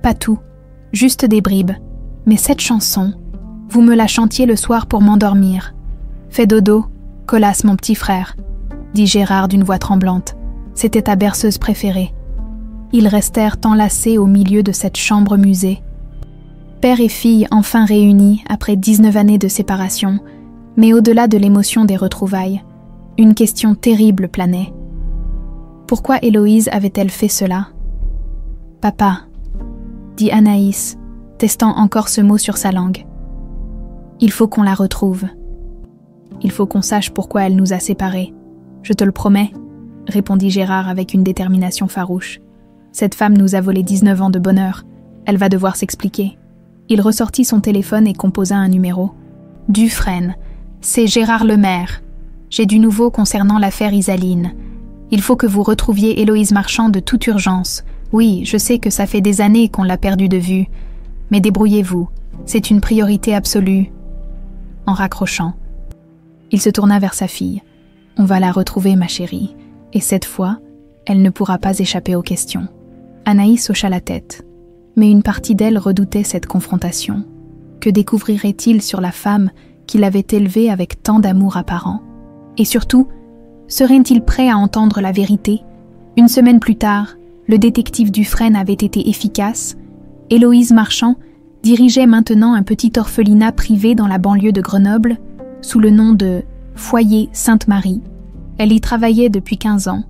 Pas tout, juste des bribes. Mais cette chanson, vous me la chantiez le soir pour m'endormir. Fais dodo, Colas mon petit frère, dit Gérard d'une voix tremblante. C'était ta berceuse préférée. » Ils restèrent enlacés au milieu de cette chambre musée. Père et fille enfin réunis après 19 années de séparation, mais au-delà de l'émotion des retrouvailles, une question terrible planait. Pourquoi Héloïse avait-elle fait cela ? « Papa », dit Anaïs, testant encore ce mot sur sa langue. « Il faut qu'on la retrouve. Il faut qu'on sache pourquoi elle nous a séparés. Je te le promets, » répondit Gérard avec une détermination farouche. Cette femme nous a volé 19 ans de bonheur. Elle va devoir s'expliquer. Il ressortit son téléphone et composa un numéro. « Dufresne, c'est Gérard Lemaire. J'ai du nouveau concernant l'affaire Isaline. Il faut que vous retrouviez Héloïse Marchand de toute urgence. Oui, je sais que ça fait des années qu'on l'a perdue de vue. Mais débrouillez-vous, c'est une priorité absolue. » En raccrochant, il se tourna vers sa fille. « On va la retrouver, ma chérie. Et cette fois, elle ne pourra pas échapper aux questions. » Anaïs hocha la tête, mais une partie d'elle redoutait cette confrontation. Que découvrirait-il sur la femme qu'il avait élevée avec tant d'amour apparent ? Et surtout, serait-il prêt à entendre la vérité ? Une semaine plus tard, le détective Dufresne avait été efficace. Héloïse Marchand dirigeait maintenant un petit orphelinat privé dans la banlieue de Grenoble, sous le nom de Foyer Sainte-Marie. Elle y travaillait depuis 15 ans,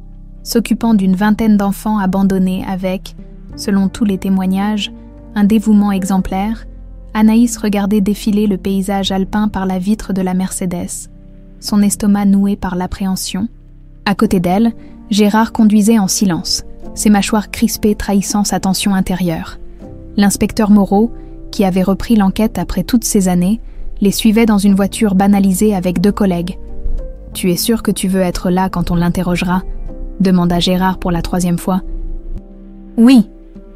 s'occupant d'une vingtaine d'enfants abandonnés avec, selon tous les témoignages, un dévouement exemplaire. Anaïs regardait défiler le paysage alpin par la vitre de la Mercedes, son estomac noué par l'appréhension. À côté d'elle, Gérard conduisait en silence, ses mâchoires crispées trahissant sa tension intérieure. L'inspecteur Moreau, qui avait repris l'enquête après toutes ces années, les suivait dans une voiture banalisée avec 2 collègues. « Tu es sûr que tu veux être là quand on l'interrogera ?» demanda Gérard pour la 3e fois. « Oui, »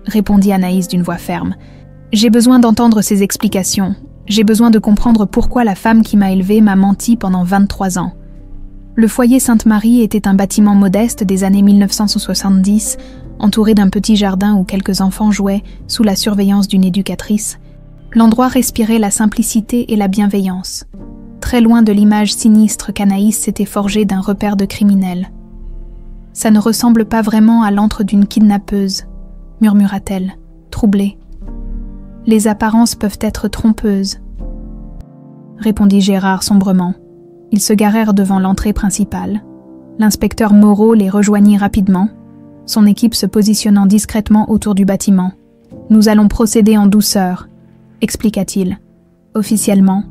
répondit Anaïs d'une voix ferme. « J'ai besoin d'entendre ses explications. J'ai besoin de comprendre pourquoi la femme qui m'a élevée m'a menti pendant 23 ans. » Le foyer Sainte-Marie était un bâtiment modeste des années 1970, entouré d'un petit jardin où quelques enfants jouaient sous la surveillance d'une éducatrice. L'endroit respirait la simplicité et la bienveillance, très loin de l'image sinistre qu'Anaïs s'était forgée d'un repère de criminels. « Ça ne ressemble pas vraiment à l'antre d'une kidnappeuse, » murmura-t-elle, troublée. « Les apparences peuvent être trompeuses, » répondit Gérard sombrement. Ils se garèrent devant l'entrée principale. L'inspecteur Moreau les rejoignit rapidement, son équipe se positionnant discrètement autour du bâtiment. « Nous allons procéder en douceur, » expliqua-t-il. « Officiellement,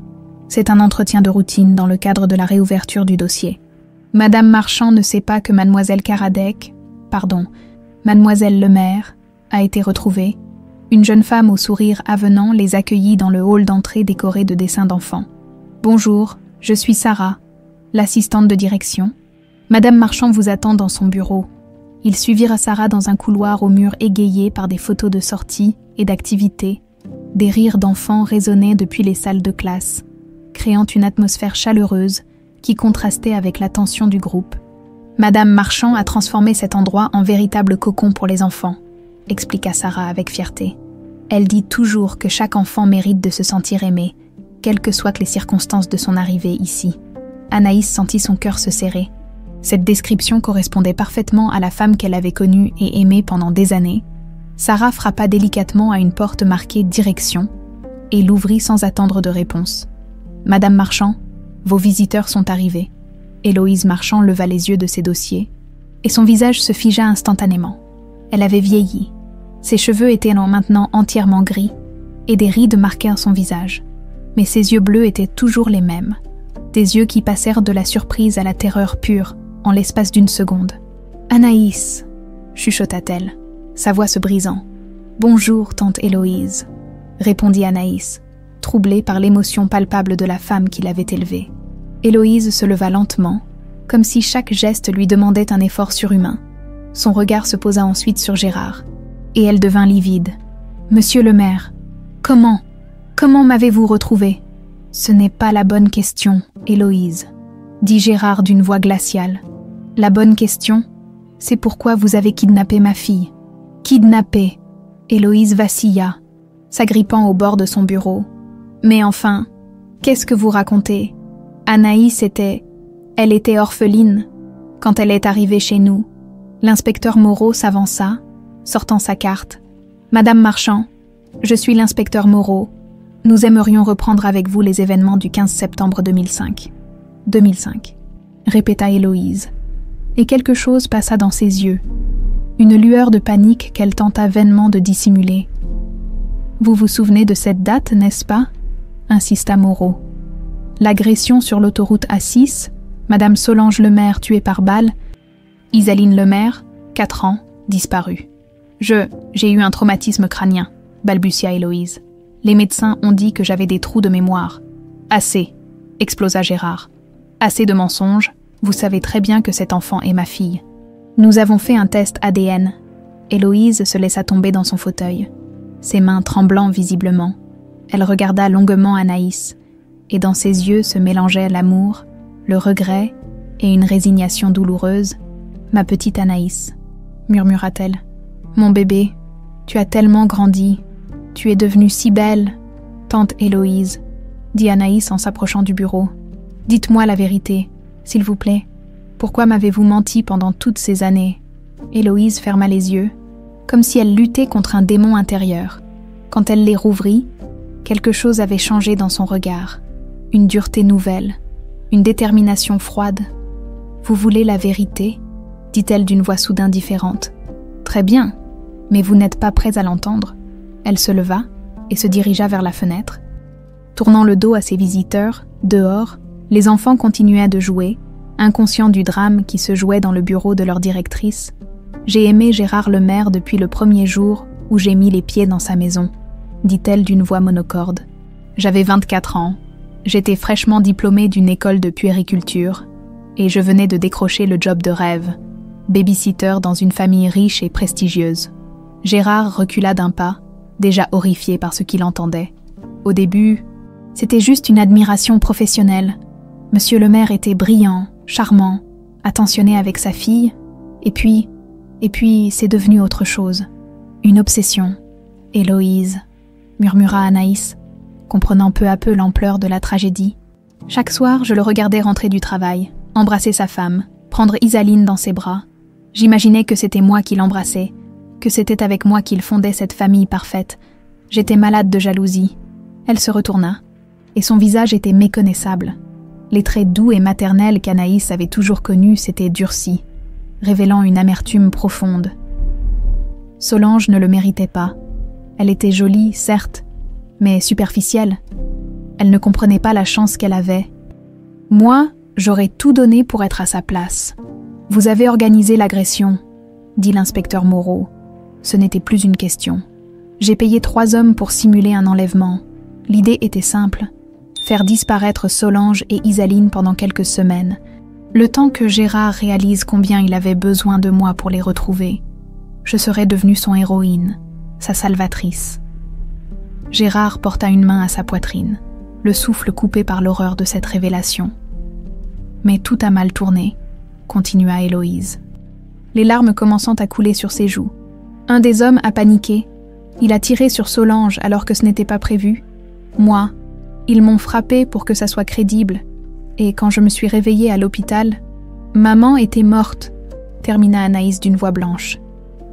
c'est un entretien de routine dans le cadre de la réouverture du dossier. Madame Marchand ne sait pas que Mademoiselle Mademoiselle Lemaire, a été retrouvée. Une jeune femme au sourire avenant les accueillit dans le hall d'entrée décoré de dessins d'enfants. « Bonjour, je suis Sarah, l'assistante de direction. Madame Marchand vous attend dans son bureau. » Ils suivirent Sarah dans un couloir aux murs égayés par des photos de sorties et d'activités. Des rires d'enfants résonnaient depuis les salles de classe, créant une atmosphère chaleureuse qui contrastait avec la tension du groupe. « Madame Marchand a transformé cet endroit en véritable cocon pour les enfants, » expliqua Sarah avec fierté. Elle dit toujours que chaque enfant mérite de se sentir aimé, quelles que soient les circonstances de son arrivée ici. Anaïs sentit son cœur se serrer. Cette description correspondait parfaitement à la femme qu'elle avait connue et aimée pendant des années. Sarah frappa délicatement à une porte marquée « Direction » et l'ouvrit sans attendre de réponse. « Madame Marchand, vos visiteurs sont arrivés. » Héloïse Marchand leva les yeux de ses dossiers, et son visage se figea instantanément. Elle avait vieilli. Ses cheveux étaient maintenant entièrement gris, et des rides marquèrent son visage. Mais ses yeux bleus étaient toujours les mêmes, des yeux qui passèrent de la surprise à la terreur pure, en l'espace d'une seconde. « Anaïs » chuchota-t-elle, sa voix se brisant. « Bonjour, tante Héloïse » répondit Anaïs, troublée par l'émotion palpable de la femme qui l'avait élevée. Héloïse se leva lentement, comme si chaque geste lui demandait un effort surhumain. Son regard se posa ensuite sur Gérard, et elle devint livide. « Monsieur le maire, comment m'avez-vous retrouvée ?»« Ce n'est pas la bonne question, Héloïse, » dit Gérard d'une voix glaciale. « La bonne question, c'est pourquoi vous avez kidnappé ma fille. »« Kidnappé » Héloïse vacilla, s'agrippant au bord de son bureau. « Mais enfin, qu'est-ce que vous racontez ? Anaïs elle était orpheline quand elle est arrivée chez nous. » L'inspecteur Moreau s'avança, sortant sa carte. « Madame Marchand, je suis l'inspecteur Moreau. Nous aimerions reprendre avec vous les événements du 15 septembre 2005. » « 2005 » répéta Héloïse. Et quelque chose passa dans ses yeux, une lueur de panique qu'elle tenta vainement de dissimuler. « Vous vous souvenez de cette date, n'est-ce pas ?» insista Moreau. « L'agression sur l'autoroute A6, Madame Solange Lemaire tuée par balle, Isaline Lemaire, 4 ans, disparue. J'ai eu un traumatisme crânien, balbutia Héloïse. Les médecins ont dit que j'avais des trous de mémoire. Assez, explosa Gérard. Assez de mensonges, vous savez très bien que cet enfant est ma fille. Nous avons fait un test ADN. Héloïse se laissa tomber dans son fauteuil, ses mains tremblant visiblement. Elle regarda longuement Anaïs, et dans ses yeux se mélangeaient l'amour, le regret et une résignation douloureuse. « Ma petite Anaïs, » murmura-t-elle. « Mon bébé, tu as tellement grandi. Tu es devenue si belle. » « Tante Héloïse, » dit Anaïs en s'approchant du bureau. « Dites-moi la vérité, s'il vous plaît. Pourquoi m'avez-vous menti pendant toutes ces années ?» Héloïse ferma les yeux, comme si elle luttait contre un démon intérieur. Quand elle les rouvrit, quelque chose avait changé dans son regard. Une dureté nouvelle, une détermination froide. « Vous voulez la vérité ?» dit-elle d'une voix soudain différente. « Très bien, mais vous n'êtes pas prêts à l'entendre. » Elle se leva et se dirigea vers la fenêtre. Tournant le dos à ses visiteurs, dehors, les enfants continuaient de jouer, inconscients du drame qui se jouait dans le bureau de leur directrice. « J'ai aimé Gérard Lemaire depuis le premier jour où j'ai mis les pieds dans sa maison, » dit-elle d'une voix monocorde. J'avais 24 ans, j'étais fraîchement diplômée d'une école de puériculture et je venais de décrocher le job de rêve, baby-sitter dans une famille riche et prestigieuse. Gérard recula d'un pas, déjà horrifié par ce qu'il entendait. Au début, c'était juste une admiration professionnelle. Monsieur le maire était brillant, charmant, attentionné avec sa fille, et puis c'est devenu autre chose. Une obsession. Héloïse, murmura Anaïs, comprenant peu à peu l'ampleur de la tragédie. Chaque soir, je le regardais rentrer du travail, embrasser sa femme, prendre Isaline dans ses bras. J'imaginais que c'était moi qui l'embrassais, que c'était avec moi qu'il fondait cette famille parfaite. J'étais malade de jalousie. Elle se retourna, et son visage était méconnaissable. Les traits doux et maternels qu'Anaïs avait toujours connus s'étaient durcis, révélant une amertume profonde. Solange ne le méritait pas. Elle était jolie, certes, mais superficielle. Elle ne comprenait pas la chance qu'elle avait. Moi, j'aurais tout donné pour être à sa place. « Vous avez organisé l'agression », dit l'inspecteur Moreau. Ce n'était plus une question. J'ai payé 3 hommes pour simuler un enlèvement. L'idée était simple, faire disparaître Solange et Isaline pendant quelques semaines, le temps que Gérard réalise combien il avait besoin de moi pour les retrouver. Je serais devenue son héroïne, sa salvatrice. Gérard porta une main à sa poitrine, le souffle coupé par l'horreur de cette révélation. Mais tout a mal tourné, continua Héloïse, les larmes commençant à couler sur ses joues. Un des hommes a paniqué. Il a tiré sur Solange alors que ce n'était pas prévu. Moi, ils m'ont frappé pour que ça soit crédible. Et quand je me suis réveillée à l'hôpital, maman était morte, termina Anaïs d'une voix blanche.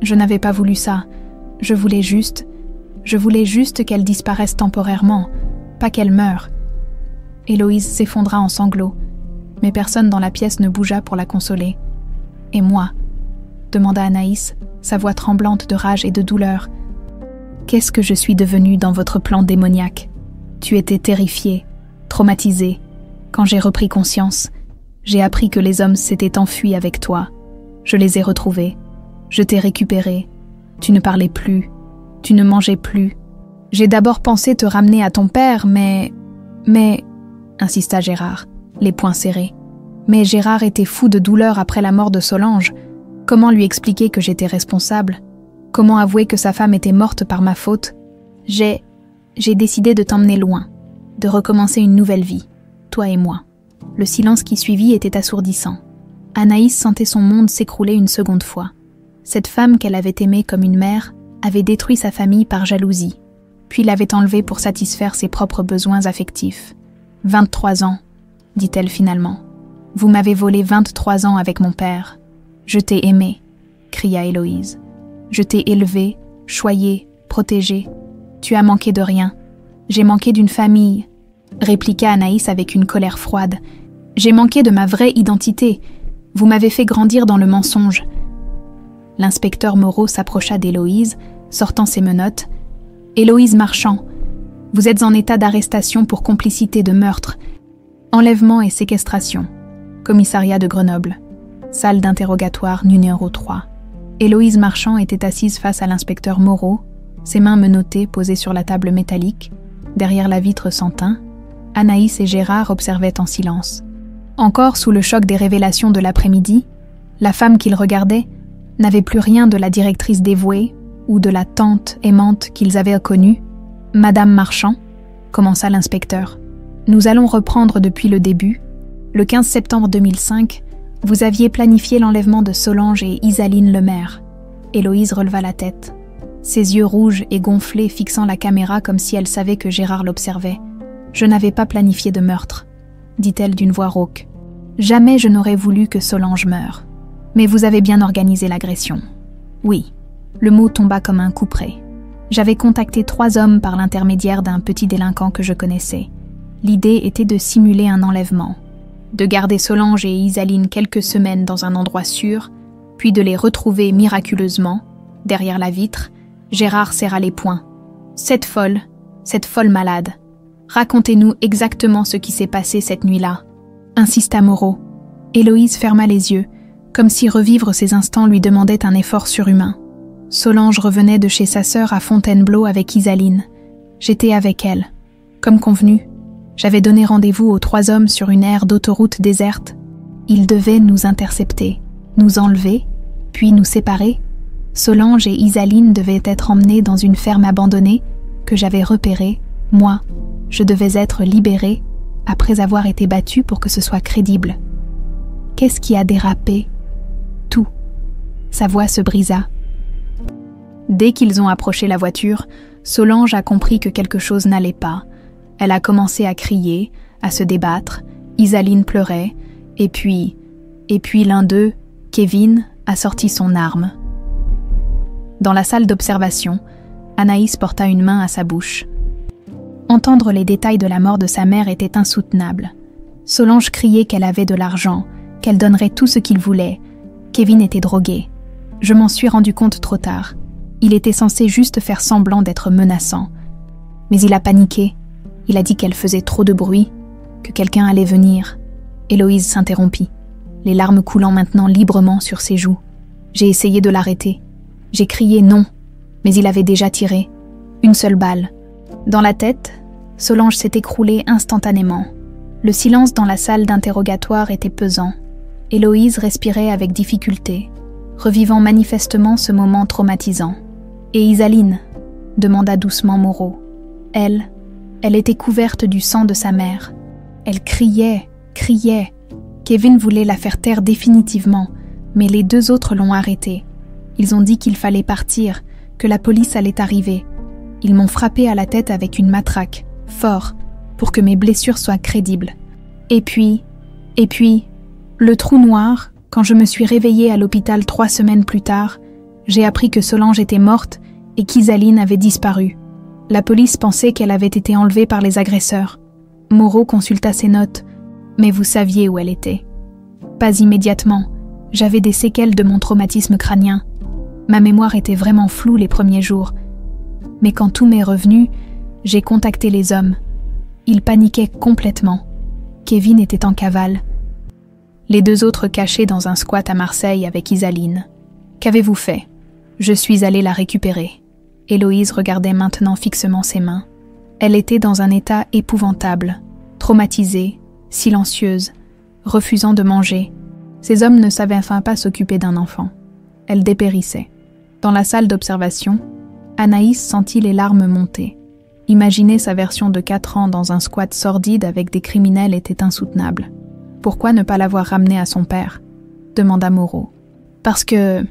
Je n'avais pas voulu ça. Je voulais juste qu'elle disparaisse temporairement, pas qu'elle meure. Héloïse s'effondra en sanglots, mais personne dans la pièce ne bougea pour la consoler. « Et moi ?» demanda Anaïs, sa voix tremblante de rage et de douleur. « Qu'est-ce que je suis devenue dans votre plan démoniaque ? Tu étais terrifiée, traumatisée. Quand j'ai repris conscience, j'ai appris que les hommes s'étaient enfuis avec toi. Je les ai retrouvés. Je t'ai récupéré. Tu ne parlais plus. Tu ne mangeais plus. J'ai d'abord pensé te ramener à ton père, mais... » insista Gérard, les poings serrés. Mais Gérard était fou de douleur après la mort de Solange. Comment lui expliquer que j'étais responsable ? Comment avouer que sa femme était morte par ma faute ? J'ai décidé de t'emmener loin, de recommencer une nouvelle vie, toi et moi. Le silence qui suivit était assourdissant. Anaïs sentait son monde s'écrouler une seconde fois. Cette femme qu'elle avait aimée comme une mère avait détruit sa famille par jalousie, puis l'avait enlevée pour satisfaire ses propres besoins affectifs. 23 ans, dit-elle finalement. Vous m'avez volé 23 ans avec mon père. Je t'ai aimé, cria Héloïse. Je t'ai élevé, choyé, protégé. Tu as manqué de rien. J'ai manqué d'une famille, répliqua Anaïs avec une colère froide. J'ai manqué de ma vraie identité. Vous m'avez fait grandir dans le mensonge. L'inspecteur Moreau s'approcha d'Héloïse, sortant ses menottes. Héloïse Marchand, vous êtes en état d'arrestation pour complicité de meurtre, enlèvement et séquestration. Commissariat de Grenoble. Salle d'interrogatoire numéro 3. Héloïse Marchand était assise face à l'inspecteur Moreau, ses mains menottées posées sur la table métallique. Derrière la vitre sans teint, Anaïs et Gérard observaient en silence. Encore sous le choc des révélations de l'après-midi, la femme qu'ils regardaient n'avait plus rien de la directrice dévouée ou de la tante aimante qu'ils avaient connue. « Madame Marchand », commença l'inspecteur, « nous allons reprendre depuis le début. Le 15 septembre 2005, vous aviez planifié l'enlèvement de Solange et Isaline Lemaire. » Héloïse releva la tête, ses yeux rouges et gonflés fixant la caméra comme si elle savait que Gérard l'observait. « Je n'avais pas planifié de meurtre, » dit-elle d'une voix rauque. « Jamais je n'aurais voulu que Solange meure. Mais vous avez bien organisé l'agression. » Oui, le mot tomba comme un couperet. J'avais contacté 3 hommes par l'intermédiaire d'un petit délinquant que je connaissais. L'idée était de simuler un enlèvement. de garder Solange et Isaline quelques semaines dans un endroit sûr, puis de les retrouver miraculeusement, derrière la vitre, Gérard serra les poings. Cette folle malade. Racontez-nous exactement ce qui s'est passé cette nuit-là, insista Moreau. Héloïse ferma les yeux, comme si revivre ces instants lui demandait un effort surhumain. Solange revenait de chez sa sœur à Fontainebleau avec Isaline. J'étais avec elle. Comme convenu, j'avais donné rendez-vous aux 3 hommes sur une aire d'autoroute déserte. Ils devaient nous intercepter, nous enlever, puis nous séparer. Solange et Isaline devaient être emmenées dans une ferme abandonnée que j'avais repérée. Moi, je devais être libérée après avoir été battue pour que ce soit crédible. Qu'est-ce qui a dérapé? Tout. Sa voix se brisa. Dès qu'ils ont approché la voiture, Solange a compris que quelque chose n'allait pas. Elle a commencé à crier, à se débattre. Isaline pleurait, et puis l'un d'eux, Kevin, a sorti son arme. Dans la salle d'observation, Anaïs porta une main à sa bouche. Entendre les détails de la mort de sa mère était insoutenable. Solange criait qu'elle avait de l'argent, qu'elle donnerait tout ce qu'il voulait. Kevin était drogué. Je m'en suis rendu compte trop tard. Il était censé juste faire semblant d'être menaçant. Mais il a paniqué. Il a dit qu'elle faisait trop de bruit, que quelqu'un allait venir. Héloïse s'interrompit, les larmes coulant maintenant librement sur ses joues. J'ai essayé de l'arrêter. J'ai crié non, mais il avait déjà tiré. Une seule balle. Dans la tête, Solange s'est écroulée instantanément. Le silence dans la salle d'interrogatoire était pesant. Héloïse respirait avec difficulté, revivant manifestement ce moment traumatisant. « Et Isaline ?» demanda doucement Moreau. Elle était couverte du sang de sa mère. Elle criait. Kevin voulait la faire taire définitivement, mais les 2 autres l'ont arrêtée. Ils ont dit qu'il fallait partir, que la police allait arriver. Ils m'ont frappé à la tête avec une matraque, fort, pour que mes blessures soient crédibles. Et puis, le trou noir, quand je me suis réveillée à l'hôpital 3 semaines plus tard, j'ai appris que Solange était morte et qu'Isaline avait disparu. La police pensait qu'elle avait été enlevée par les agresseurs. Moreau consulta ses notes, mais vous saviez où elle était. Pas immédiatement, j'avais des séquelles de mon traumatisme crânien. Ma mémoire était vraiment floue les premiers jours. Mais quand tout m'est revenu, j'ai contacté les hommes. Ils paniquaient complètement. Kevin était en cavale. Les 2 autres cachés dans un squat à Marseille avec Isaline. Qu'avez-vous fait? Je suis allée la récupérer. Héloïse regardait maintenant fixement ses mains. Elle était dans un état épouvantable, traumatisée, silencieuse, refusant de manger. Ces hommes ne savaient enfin pas s'occuper d'un enfant. Elle dépérissait. Dans la salle d'observation, Anaïs sentit les larmes monter. Imaginer sa version de 4 ans dans un squat sordide avec des criminels était insoutenable. Pourquoi ne pas l'avoir ramenée à son père? Demanda Moreau. Parce que...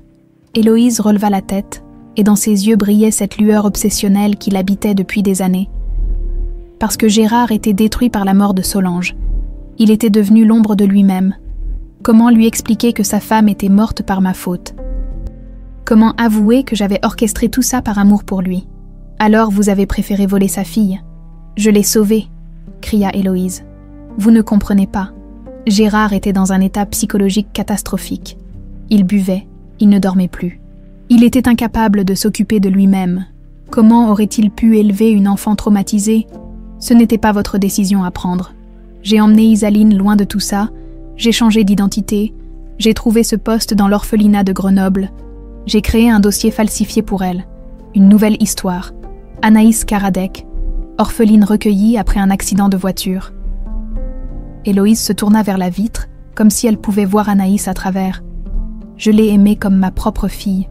Héloïse releva la tête, et dans ses yeux brillait cette lueur obsessionnelle qui l'habitait depuis des années. Parce que Gérard était détruit par la mort de Solange. Il était devenu l'ombre de lui-même. Comment lui expliquer que sa femme était morte par ma faute? Comment avouer que j'avais orchestré tout ça par amour pour lui? Alors vous avez préféré voler sa fille. Je l'ai sauvée, cria Héloïse. Vous ne comprenez pas. Gérard était dans un état psychologique catastrophique. Il buvait, il ne dormait plus. Il était incapable de s'occuper de lui-même. Comment aurait-il pu élever une enfant traumatisée? Ce n'était pas votre décision à prendre. J'ai emmené Isaline loin de tout ça, j'ai changé d'identité, j'ai trouvé ce poste dans l'orphelinat de Grenoble, j'ai créé un dossier falsifié pour elle, une nouvelle histoire. Anaïs Karadec, orpheline recueillie après un accident de voiture. Héloïse se tourna vers la vitre, comme si elle pouvait voir Anaïs à travers. « Je l'ai aimée comme ma propre fille »,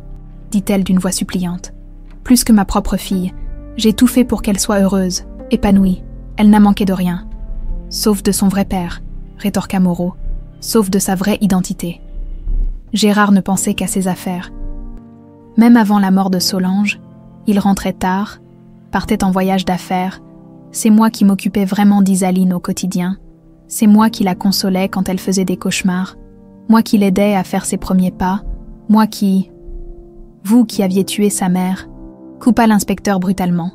dit-elle d'une voix suppliante. « Plus que ma propre fille, j'ai tout fait pour qu'elle soit heureuse, épanouie. Elle n'a manqué de rien. Sauf de son vrai père, rétorqua Moreau, sauf de sa vraie identité. » Gérard ne pensait qu'à ses affaires. Même avant la mort de Solange, il rentrait tard, partait en voyage d'affaires. C'est moi qui m'occupais vraiment d'Isaline au quotidien. C'est moi qui la consolais quand elle faisait des cauchemars. Moi qui l'aidais à faire ses premiers pas. Moi qui... Vous qui aviez tué sa mère, coupa l'inspecteur brutalement.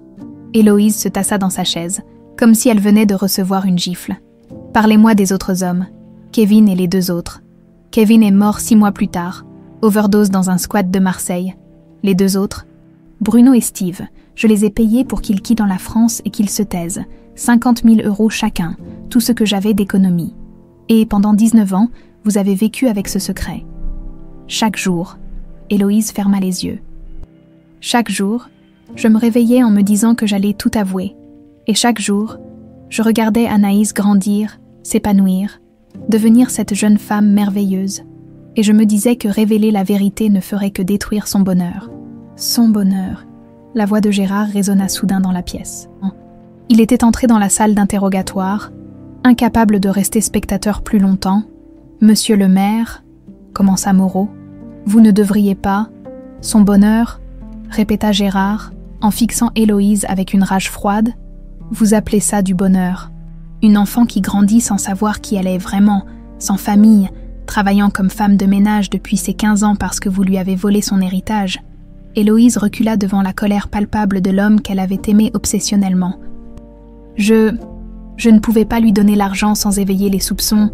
Héloïse se tassa dans sa chaise, comme si elle venait de recevoir une gifle. Parlez-moi des autres hommes. Kevin et les 2 autres. Kevin est mort 6 mois plus tard, overdose dans un squat de Marseille. Les 2 autres, Bruno et Steve, je les ai payés pour qu'ils quittent la France et qu'ils se taisent. 50 000 € chacun, tout ce que j'avais d'économie. Et pendant 19 ans, vous avez vécu avec ce secret. Chaque jour, Héloïse ferma les yeux. Chaque jour, je me réveillais en me disant que j'allais tout avouer. Et chaque jour, je regardais Anaïs grandir, s'épanouir, devenir cette jeune femme merveilleuse. Et je me disais que révéler la vérité ne ferait que détruire son bonheur. Son bonheur. La voix de Gérard résonna soudain dans la pièce. Il était entré dans la salle d'interrogatoire, incapable de rester spectateur plus longtemps. « Monsieur le maire » commença Moreau. « Vous ne devriez pas... » « Son bonheur » répéta Gérard, en fixant Héloïse avec une rage froide. « Vous appelez ça du bonheur. Une enfant qui grandit sans savoir qui elle est vraiment, sans famille, travaillant comme femme de ménage depuis ses 15 ans parce que vous lui avez volé son héritage. » Héloïse recula devant la colère palpable de l'homme qu'elle avait aimé obsessionnellement. Je ne pouvais pas lui donner l'argent sans éveiller les soupçons,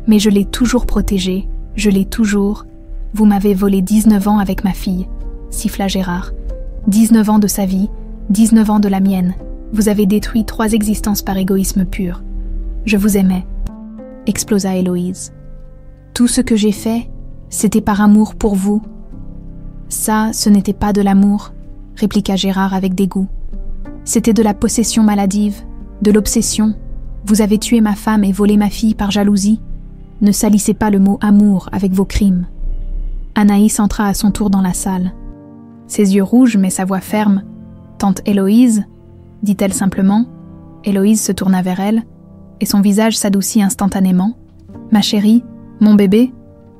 mais je l'ai toujours protégé, je l'ai toujours. Vous m'avez volé 19 ans avec ma fille, siffla Gérard. 19 ans de sa vie, 19 ans de la mienne. Vous avez détruit 3 existences par égoïsme pur. Je vous aimais, explosa Héloïse. Tout ce que j'ai fait, c'était par amour pour vous. Ça, ce n'était pas de l'amour, répliqua Gérard avec dégoût. C'était de la possession maladive, de l'obsession. Vous avez tué ma femme et volé ma fille par jalousie. Ne salissez pas le mot amour avec vos crimes. Anaïs entra à son tour dans la salle. Ses yeux rouges mais sa voix ferme. « Tante Héloïse » dit-elle simplement. Héloïse se tourna vers elle, et son visage s'adoucit instantanément. « Ma chérie, mon bébé,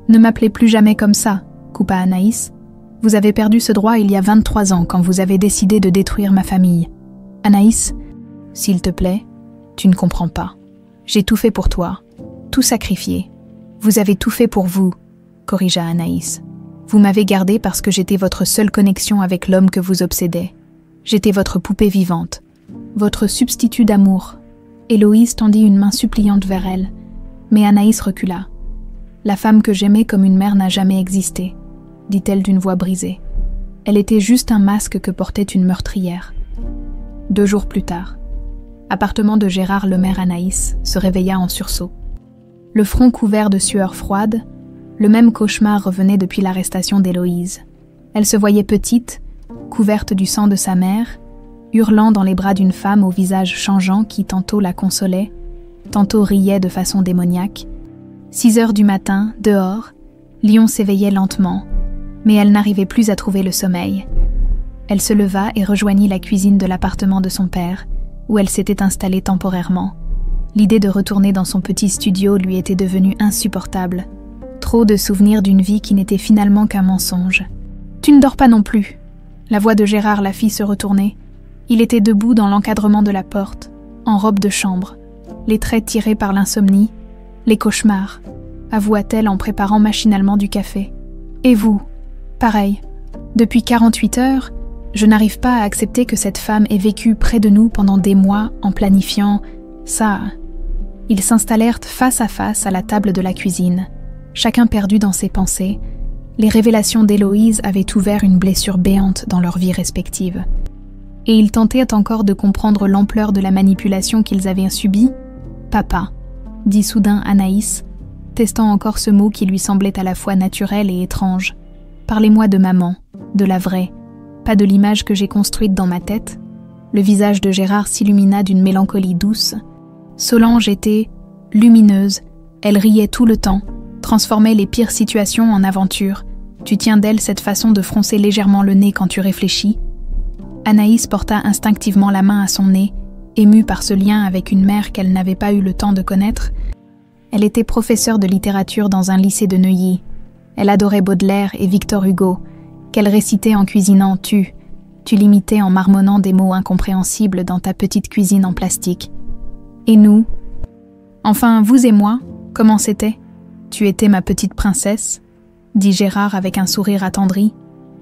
ne m'appelez plus jamais comme ça » coupa Anaïs. « Vous avez perdu ce droit il y a 23 ans quand vous avez décidé de détruire ma famille. Anaïs, s'il te plaît, tu ne comprends pas. J'ai tout fait pour toi, tout sacrifié. Vous avez tout fait pour vous, corrigea Anaïs. Vous m'avez gardée parce que j'étais votre seule connexion avec l'homme que vous obsédez. J'étais votre poupée vivante, votre substitut d'amour. » Héloïse tendit une main suppliante vers elle, mais Anaïs recula. « La femme que j'aimais comme une mère n'a jamais existé, » dit-elle d'une voix brisée. Elle était juste un masque que portait une meurtrière. 2 jours plus tard, appartement de Gérard Lemaire. Anaïs se réveilla en sursaut. Le front couvert de sueur froide, le même cauchemar revenait depuis l'arrestation d'Héloïse. Elle se voyait petite, couverte du sang de sa mère, hurlant dans les bras d'une femme au visage changeant qui tantôt la consolait, tantôt riait de façon démoniaque. 6 heures du matin, dehors, Lyon s'éveillait lentement, mais elle n'arrivait plus à trouver le sommeil. Elle se leva et rejoignit la cuisine de l'appartement de son père, où elle s'était installée temporairement. L'idée de retourner dans son petit studio lui était devenue insupportable. Trop de souvenirs d'une vie qui n'était finalement qu'un mensonge. « Tu ne dors pas non plus !» La voix de Gérard la fit se retourner. Il était debout dans l'encadrement de la porte, en robe de chambre, les traits tirés par l'insomnie, les cauchemars, avoua-t-elle en préparant machinalement du café. « Et vous ? Pareil. Depuis 48 heures, je n'arrive pas à accepter que cette femme ait vécu près de nous pendant des mois en planifiant ça. » Ils s'installèrent face à la table de la cuisine, chacun perdu dans ses pensées. Les révélations d'Héloïse avaient ouvert une blessure béante dans leurs vies respectives. Et ils tentaient encore de comprendre l'ampleur de la manipulation qu'ils avaient subie. « Papa », dit soudain Anaïs, testant encore ce mot qui lui semblait à la fois naturel et étrange. « Parlez-moi de maman, de la vraie, pas de l'image que j'ai construite dans ma tête. » Le visage de Gérard s'illumina d'une mélancolie douce. Solange était lumineuse, elle riait tout le temps, transformait les pires situations en aventures. Tu tiens d'elle cette façon de froncer légèrement le nez quand tu réfléchis. Anaïs porta instinctivement la main à son nez, émue par ce lien avec une mère qu'elle n'avait pas eu le temps de connaître. Elle était professeure de littérature dans un lycée de Neuilly. Elle adorait Baudelaire et Victor Hugo, qu'elle récitait en cuisinant tu l'imitais en marmonnant des mots incompréhensibles dans ta petite cuisine en plastique. Et nous ? Enfin, vous et moi, comment c'était ? Tu étais ma petite princesse, dit Gérard avec un sourire attendri.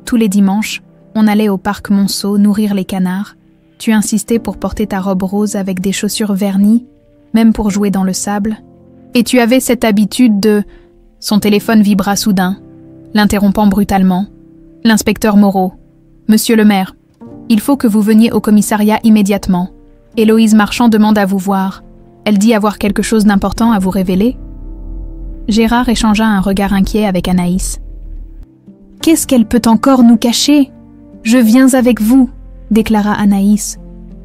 Tous les dimanches, on allait au parc Monceau nourrir les canards. Tu insistais pour porter ta robe rose avec des chaussures vernies, même pour jouer dans le sable. Et tu avais cette habitude de... Son téléphone vibra soudain, l'interrompant brutalement. L'inspecteur Moreau. Monsieur le maire, il faut que vous veniez au commissariat immédiatement. Héloïse Marchand demande à vous voir. Elle dit avoir quelque chose d'important à vous révéler. Gérard échangea un regard inquiet avec Anaïs. Qu'est-ce qu'elle peut encore nous cacher? Je viens avec vous, déclara Anaïs.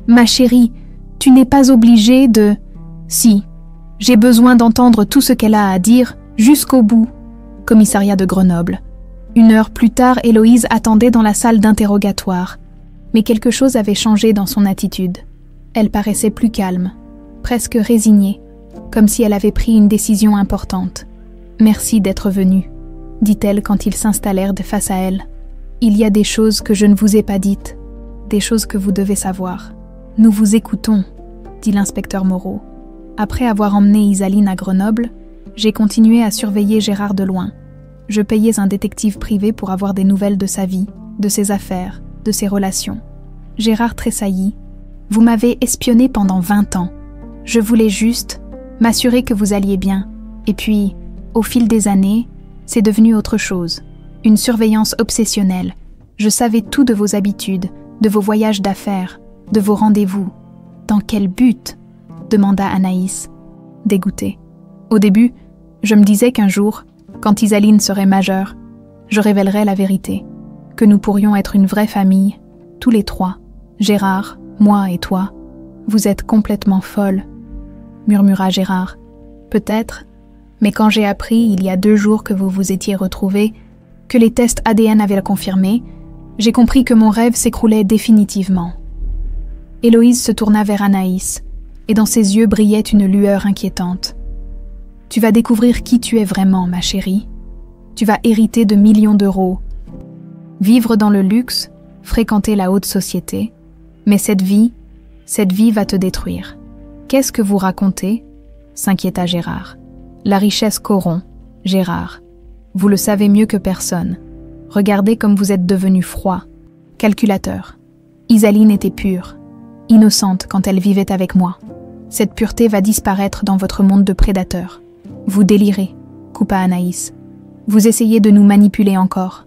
Ma chérie, tu n'es pas obligée de... Si, j'ai besoin d'entendre tout ce qu'elle a à dire jusqu'au bout. Commissariat de Grenoble. 1 heure plus tard, Héloïse attendait dans la salle d'interrogatoire. Mais quelque chose avait changé dans son attitude. Elle paraissait plus calme, presque résignée, comme si elle avait pris une décision importante. « Merci d'être venue », dit-elle quand ils s'installèrent face à elle. « Il y a des choses que je ne vous ai pas dites, des choses que vous devez savoir. Nous vous écoutons », dit l'inspecteur Moreau. Après avoir emmené Isaline à Grenoble, j'ai continué à surveiller Gérard de loin. Je payais un détective privé pour avoir des nouvelles de sa vie, de ses affaires, de ses relations. Gérard tressaillit. « Vous m'avez espionné pendant 20 ans. Je voulais juste m'assurer que vous alliez bien. Et puis, au fil des années, c'est devenu autre chose. Une surveillance obsessionnelle. Je savais tout de vos habitudes, de vos voyages d'affaires, de vos rendez-vous. Dans quel but ?» demanda Anaïs, dégoûtée. Au début, je me disais qu'un jour, quand Isaline serait majeure, je révélerais la vérité, que nous pourrions être une vraie famille, tous les 3, Gérard, moi et toi. Vous êtes complètement folle, murmura Gérard. Peut-être, mais quand j'ai appris il y a 2 jours que vous vous étiez retrouvés, que les tests ADN avaient le confirmé, j'ai compris que mon rêve s'écroulait définitivement. Héloïse se tourna vers Anaïs, et dans ses yeux brillait une lueur inquiétante. Tu vas découvrir qui tu es vraiment, ma chérie. Tu vas hériter de millions d'euros, vivre dans le luxe, fréquenter la haute société, mais cette vie va te détruire. Qu'est-ce que vous racontez ? S'inquiéta Gérard. La richesse corrompt, Gérard. Vous le savez mieux que personne. Regardez comme vous êtes devenu froid, calculateur. Isaline était pure, innocente quand elle vivait avec moi. Cette pureté va disparaître dans votre monde de prédateurs. Vous délirez, coupa Anaïs. Vous essayez de nous manipuler encore.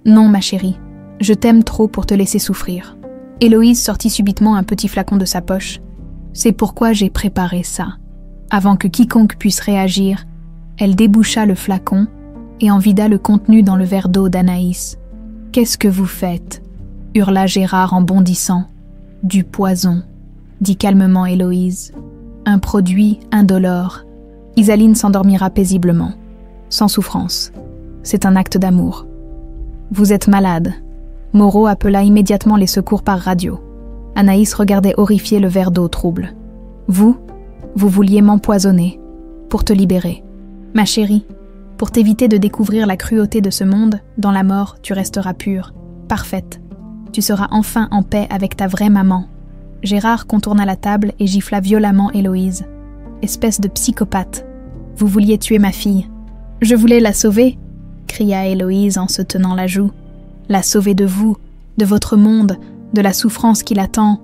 Non, ma chérie, je t'aime trop pour te laisser souffrir. Héloïse sortit subitement un petit flacon de sa poche. C'est pourquoi j'ai préparé ça. Avant que quiconque puisse réagir, elle déboucha le flacon et en vida le contenu dans le verre d'eau d'Anaïs. « Qu'est-ce que vous faites » hurla Gérard en bondissant. « Du poison » dit calmement Héloïse. « Un produit indolore. Isaline s'endormira paisiblement, sans souffrance. C'est un acte d'amour. Vous êtes malade. » Moreau appela immédiatement les secours par radio. Anaïs regardait horrifiée le verre d'eau trouble. « Vous vouliez m'empoisonner, pour te libérer. Ma chérie, pour t'éviter de découvrir la cruauté de ce monde, dans la mort, tu resteras pure, parfaite. Tu seras enfin en paix avec ta vraie maman. » Gérard contourna la table et gifla violemment Héloïse. « Espèce de psychopathe, vous vouliez tuer ma fille. »« Je voulais la sauver » cria Héloïse en se tenant la joue. « La sauver de vous, de votre monde, de la souffrance qui l'attend. »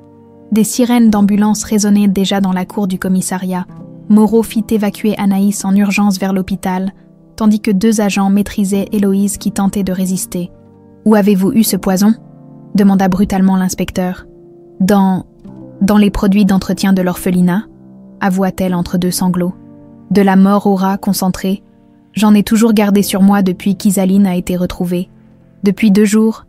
Des sirènes d'ambulance résonnaient déjà dans la cour du commissariat. Moreau fit évacuer Anaïs en urgence vers l'hôpital, tandis que 2 agents maîtrisaient Héloïse qui tentait de résister. « Où avez-vous eu ce poison ?» demanda brutalement l'inspecteur. « Dans les produits d'entretien de l'orphelinat » avoua-t-elle entre 2 sanglots. « De la mort au rat concentrée. J'en ai toujours gardé sur moi depuis qu'Isaline a été retrouvée. Depuis 2 jours.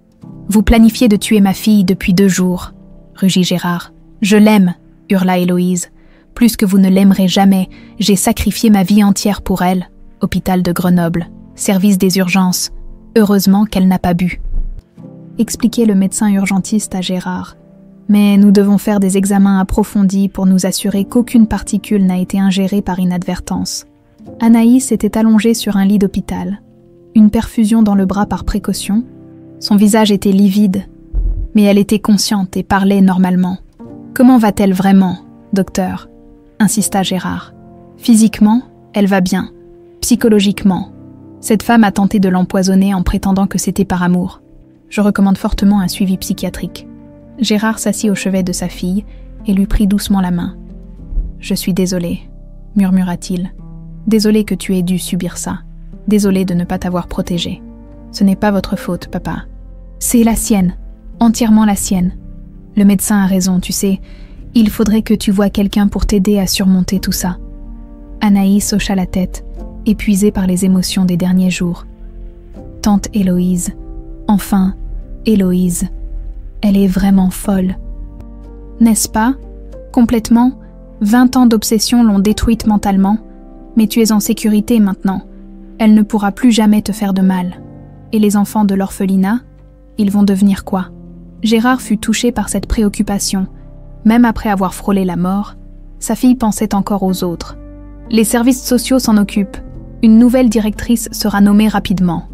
Vous planifiez de tuer ma fille depuis 2 jours. » rugit Gérard. « Je l'aime, » hurla Héloïse. « Plus que vous ne l'aimerez jamais, j'ai sacrifié ma vie entière pour elle. Hôpital de Grenoble, service des urgences. Heureusement qu'elle n'a pas bu. » Expliquait le médecin urgentiste à Gérard. « Mais nous devons faire des examens approfondis pour nous assurer qu'aucune particule n'a été ingérée par inadvertance. » Anaïs était allongée sur un lit d'hôpital. Une perfusion dans le bras par précaution. Son visage était livide, mais elle était consciente et parlait normalement. « Comment va-t-elle vraiment, docteur ?» insista Gérard. « Physiquement, elle va bien. Psychologiquement, cette femme a tenté de l'empoisonner en prétendant que c'était par amour. Je recommande fortement un suivi psychiatrique. » Gérard s'assit au chevet de sa fille et lui prit doucement la main. « Je suis désolé, » murmura-t-il. « Désolé que tu aies dû subir ça. Désolé de ne pas t'avoir protégé. Ce n'est pas votre faute, papa. C'est la sienne, entièrement la sienne. Le médecin a raison, tu sais. Il faudrait que tu voies quelqu'un pour t'aider à surmonter tout ça. Anaïs hocha la tête, épuisée par les émotions des derniers jours. Tante Héloïse, enfin, Héloïse, elle est vraiment folle. N'est-ce pas? Complètement, 20 ans d'obsession l'ont détruite mentalement, mais tu es en sécurité maintenant. Elle ne pourra plus jamais te faire de mal. Et les enfants de l'orphelinat, ils vont devenir quoi? Gérard fut touché par cette préoccupation. Même après avoir frôlé la mort, sa fille pensait encore aux autres. Les services sociaux s'en occupent. Une nouvelle directrice sera nommée rapidement.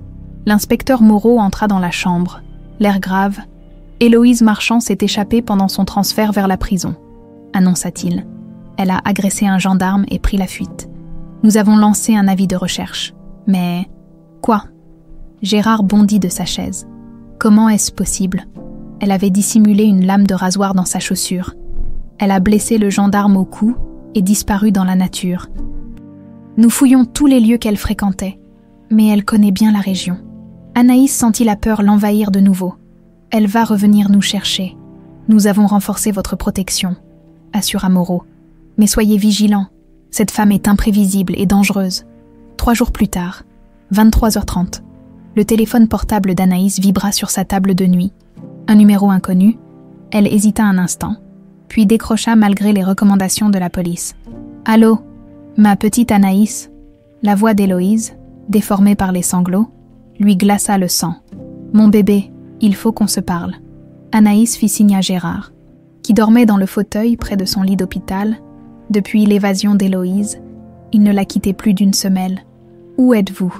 L'inspecteur Moreau entra dans la chambre. L'air grave. Héloïse Marchand s'est échappée pendant son transfert vers la prison, annonça-t-il. Elle a agressé un gendarme et pris la fuite. Nous avons lancé un avis de recherche. Mais... quoi? Gérard bondit de sa chaise. Comment est-ce possible? Elle avait dissimulé une lame de rasoir dans sa chaussure. Elle a blessé le gendarme au cou et disparu dans la nature. Nous fouillons tous les lieux qu'elle fréquentait, mais elle connaît bien la région. Anaïs sentit la peur l'envahir de nouveau. Elle va revenir nous chercher. Nous avons renforcé votre protection, assura Moreau. Mais soyez vigilants, cette femme est imprévisible et dangereuse. 3 jours plus tard, 23h30, le téléphone portable d'Anaïs vibra sur sa table de nuit. Un numéro inconnu, elle hésita un instant, puis décrocha malgré les recommandations de la police. « Allô, ma petite Anaïs ?» La voix d'Héloïse, déformée par les sanglots, lui glaça le sang. « Mon bébé, il faut qu'on se parle. » Anaïs fit signe à Gérard, qui dormait dans le fauteuil près de son lit d'hôpital. Depuis l'évasion d'Héloïse, il ne la quittait plus d'une semelle. « Où êtes-vous »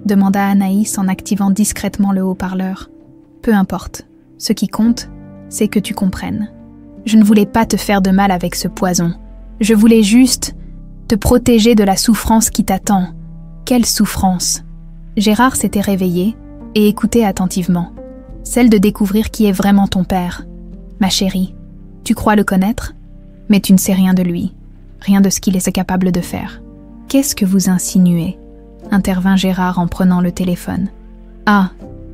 demanda Anaïs en activant discrètement le haut-parleur. « Peu importe. Ce qui compte, c'est que tu comprennes. Je ne voulais pas te faire de mal avec ce poison. Je voulais juste te protéger de la souffrance qui t'attend. Quelle souffrance !» Gérard s'était réveillé et écoutait attentivement. Celle de découvrir qui est vraiment ton père. Ma chérie, tu crois le connaître, mais tu ne sais rien de lui, rien de ce qu'il est capable de faire. Qu'est-ce que vous insinuez ? Intervint Gérard en prenant le téléphone. Ah,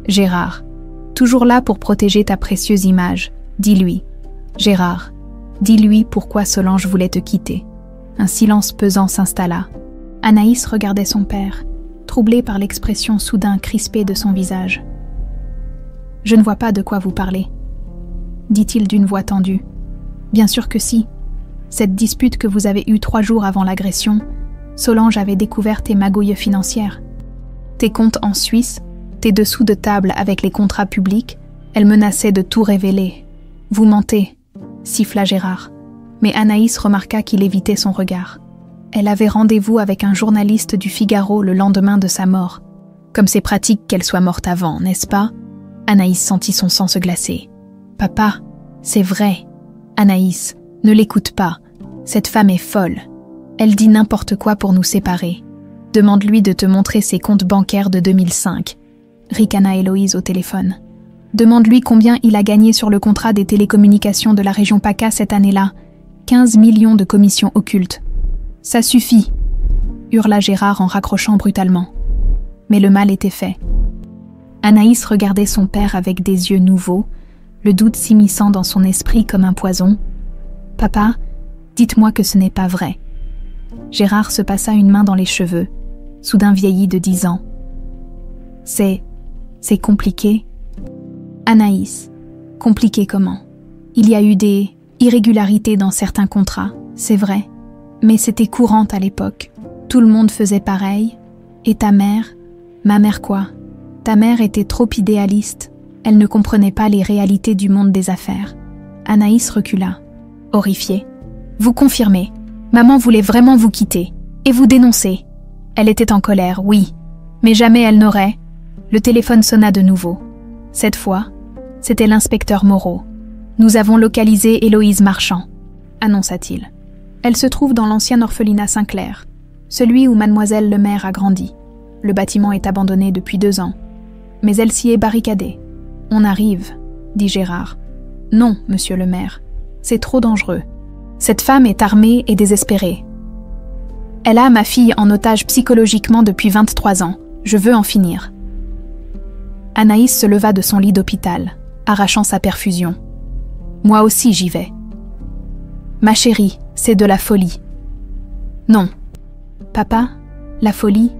Gérard, toujours là pour protéger ta précieuse image, dis-lui. Gérard, dis-lui pourquoi Solange voulait te quitter. Un silence pesant s'installa. Anaïs regardait son père, troublée par l'expression soudain crispée de son visage. « Je ne vois pas de quoi vous parlez, » dit-il d'une voix tendue. « Bien sûr que si. Cette dispute que vous avez eue 3 jours avant l'agression, Solange avait découvert tes magouilles financières. Tes comptes en Suisse, tes dessous de table avec les contrats publics, elle menaçait de tout révéler. Vous mentez, siffla Gérard. Mais Anaïs remarqua qu'il évitait son regard. Elle avait rendez-vous avec un journaliste du Figaro le lendemain de sa mort. Comme c'est pratique qu'elle soit morte avant, n'est-ce pas ? Anaïs sentit son sang se glacer. « Papa, c'est vrai. Anaïs, ne l'écoute pas. Cette femme est folle. Elle dit n'importe quoi pour nous séparer. Demande-lui de te montrer ses comptes bancaires de 2005. » ricana Héloïse au téléphone. « Demande-lui combien il a gagné sur le contrat des télécommunications de la région PACA cette année-là. 15 millions de commissions occultes. »« Ça suffit !» hurla Gérard en raccrochant brutalement. Mais le mal était fait. Anaïs regardait son père avec des yeux nouveaux, le doute s'immisçant dans son esprit comme un poison. « Papa, dites-moi que ce n'est pas vrai. » Gérard se passa une main dans les cheveux, soudain vieilli de 10 ans. « C'est compliqué. » Anaïs, compliqué comment ? Il y a eu des irrégularités dans certains contrats, c'est vrai, mais c'était courant à l'époque. Tout le monde faisait pareil. Et ta mère ? Ma mère quoi ? Ta mère était trop idéaliste. Elle ne comprenait pas les réalités du monde des affaires. Anaïs recula, horrifiée. Vous confirmez, maman voulait vraiment vous quitter et vous dénoncer. Elle était en colère, oui, mais jamais elle n'aurait. Le téléphone sonna de nouveau. Cette fois, c'était l'inspecteur Moreau. Nous avons localisé Héloïse Marchand, annonça-t-il. Elle se trouve dans l'ancien orphelinat Saint-Clair, celui où mademoiselle le maire a grandi. Le bâtiment est abandonné depuis 2 ans, mais elle s'y est barricadée. On arrive, dit Gérard. Non, monsieur le maire, c'est trop dangereux. Cette femme est armée et désespérée. Elle a ma fille en otage psychologiquement depuis 23 ans. Je veux en finir. » Anaïs se leva de son lit d'hôpital, arrachant sa perfusion. « Moi aussi j'y vais. »« Ma chérie, c'est de la folie. »« Non. Papa, la folie,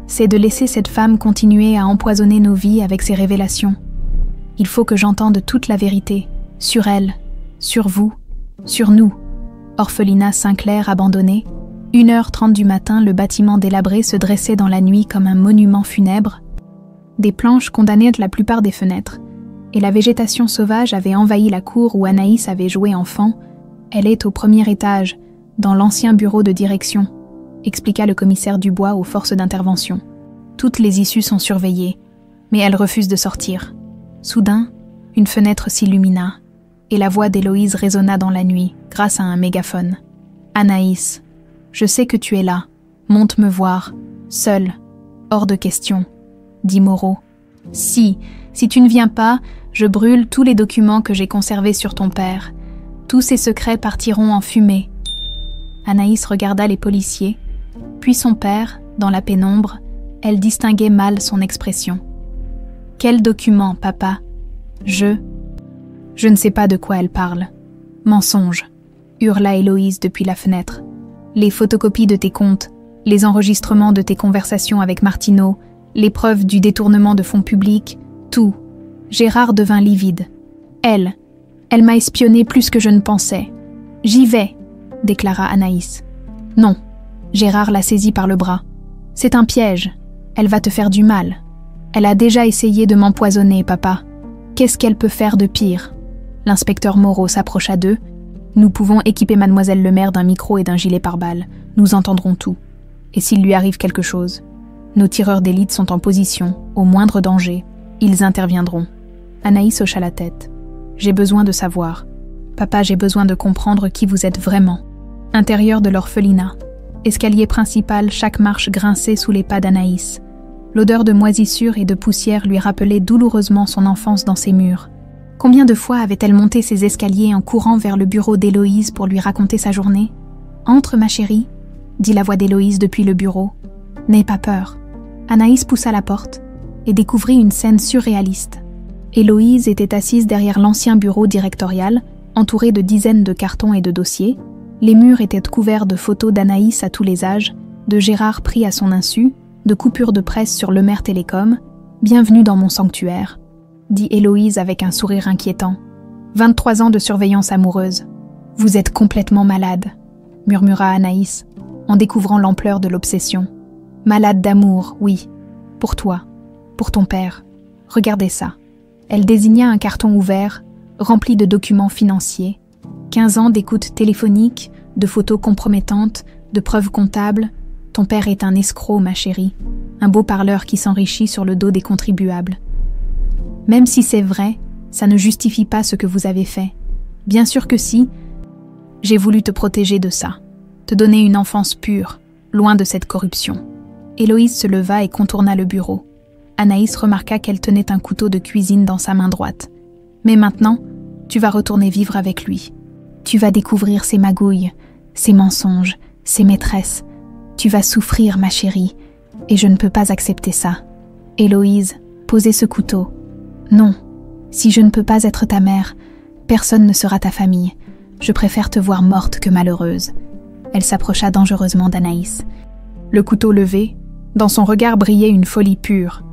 c'est de laisser cette femme continuer à empoisonner nos vies avec ses révélations. Il faut que j'entende toute la vérité, sur elle, sur vous, sur nous. » Orphelinat Saint-Clair abandonné. 1h30 du matin, le bâtiment délabré se dressait dans la nuit comme un monument funèbre. Des planches condamnaient la plupart des fenêtres, et la végétation sauvage avait envahi la cour où Anaïs avait joué enfant. Elle est au premier étage, dans l'ancien bureau de direction, expliqua le commissaire Dubois aux forces d'intervention. Toutes les issues sont surveillées, mais elle refuse de sortir. Soudain, une fenêtre s'illumina, et la voix d'Héloïse résonna dans la nuit, grâce à un mégaphone. « Anaïs, je sais que tu es là. Monte me voir. Seule. Hors de question. » dit Moreau. « Si tu ne viens pas, je brûle tous les documents que j'ai conservés sur ton père. Tous ces secrets partiront en fumée. » Anaïs regarda les policiers, puis son père, dans la pénombre. Elle distinguait mal son expression. « Quel document, papa ? Je ne sais pas de quoi elle parle. »« Mensonge !» hurla Héloïse depuis la fenêtre. « Les photocopies de tes comptes, les enregistrements de tes conversations avec Martineau, les preuves du détournement de fonds publics, tout. » Gérard devint livide. « Elle m'a espionné plus que je ne pensais. J'y vais !» déclara Anaïs. « Non. » Gérard la saisit par le bras. « C'est un piège. Elle va te faire du mal. Elle a déjà essayé de m'empoisonner, papa. Qu'est-ce qu'elle peut faire de pire ?» L'inspecteur Moreau s'approcha d'eux. « Nous pouvons équiper mademoiselle le maire d'un micro et d'un gilet pare-balles. Nous entendrons tout. Et s'il lui arrive quelque chose, nos tireurs d'élite sont en position, au moindre danger. Ils interviendront. » Anaïs hocha la tête. « J'ai besoin de savoir. Papa, j'ai besoin de comprendre qui vous êtes vraiment. » Intérieur de l'orphelinat. Escalier principal, chaque marche grinçait sous les pas d'Anaïs. L'odeur de moisissure et de poussière lui rappelait douloureusement son enfance dans ces murs. Combien de fois avait-elle monté ces escaliers en courant vers le bureau d'Héloïse pour lui raconter sa journée ? « Entre, ma chérie, » dit la voix d'Héloïse depuis le bureau. « N'aie pas peur. » Anaïs poussa la porte et découvrit une scène surréaliste. Héloïse était assise derrière l'ancien bureau directorial, entourée de dizaines de cartons et de dossiers. Les murs étaient couverts de photos d'Anaïs à tous les âges, de Gérard pris à son insu, de coupures de presse sur Le Maire Télécom. « Bienvenue dans mon sanctuaire », dit Héloïse avec un sourire inquiétant. 23 ans de surveillance amoureuse. « Vous êtes complètement malade », murmura Anaïs, en découvrant l'ampleur de l'obsession. « Malade d'amour, oui. Pour toi. Pour ton père. Regardez ça. » Elle désigna un carton ouvert, rempli de documents financiers. 15 ans d'écoute téléphonique, de photos compromettantes, de preuves comptables. Ton père est un escroc, ma chérie. Un beau parleur qui s'enrichit sur le dos des contribuables. Même si c'est vrai, ça ne justifie pas ce que vous avez fait. Bien sûr que si. J'ai voulu te protéger de ça. Te donner une enfance pure, loin de cette corruption. Héloïse se leva et contourna le bureau. Anaïs remarqua qu'elle tenait un couteau de cuisine dans sa main droite. Mais maintenant, tu vas retourner vivre avec lui. Tu vas découvrir ses magouilles, ses mensonges, ses maîtresses. Tu vas souffrir, ma chérie, et je ne peux pas accepter ça. Héloïse, posez ce couteau. Non, si je ne peux pas être ta mère, personne ne sera ta famille. Je préfère te voir morte que malheureuse. Elle s'approcha dangereusement d'Anaïs. Le couteau levé, dans son regard brillait une folie pure,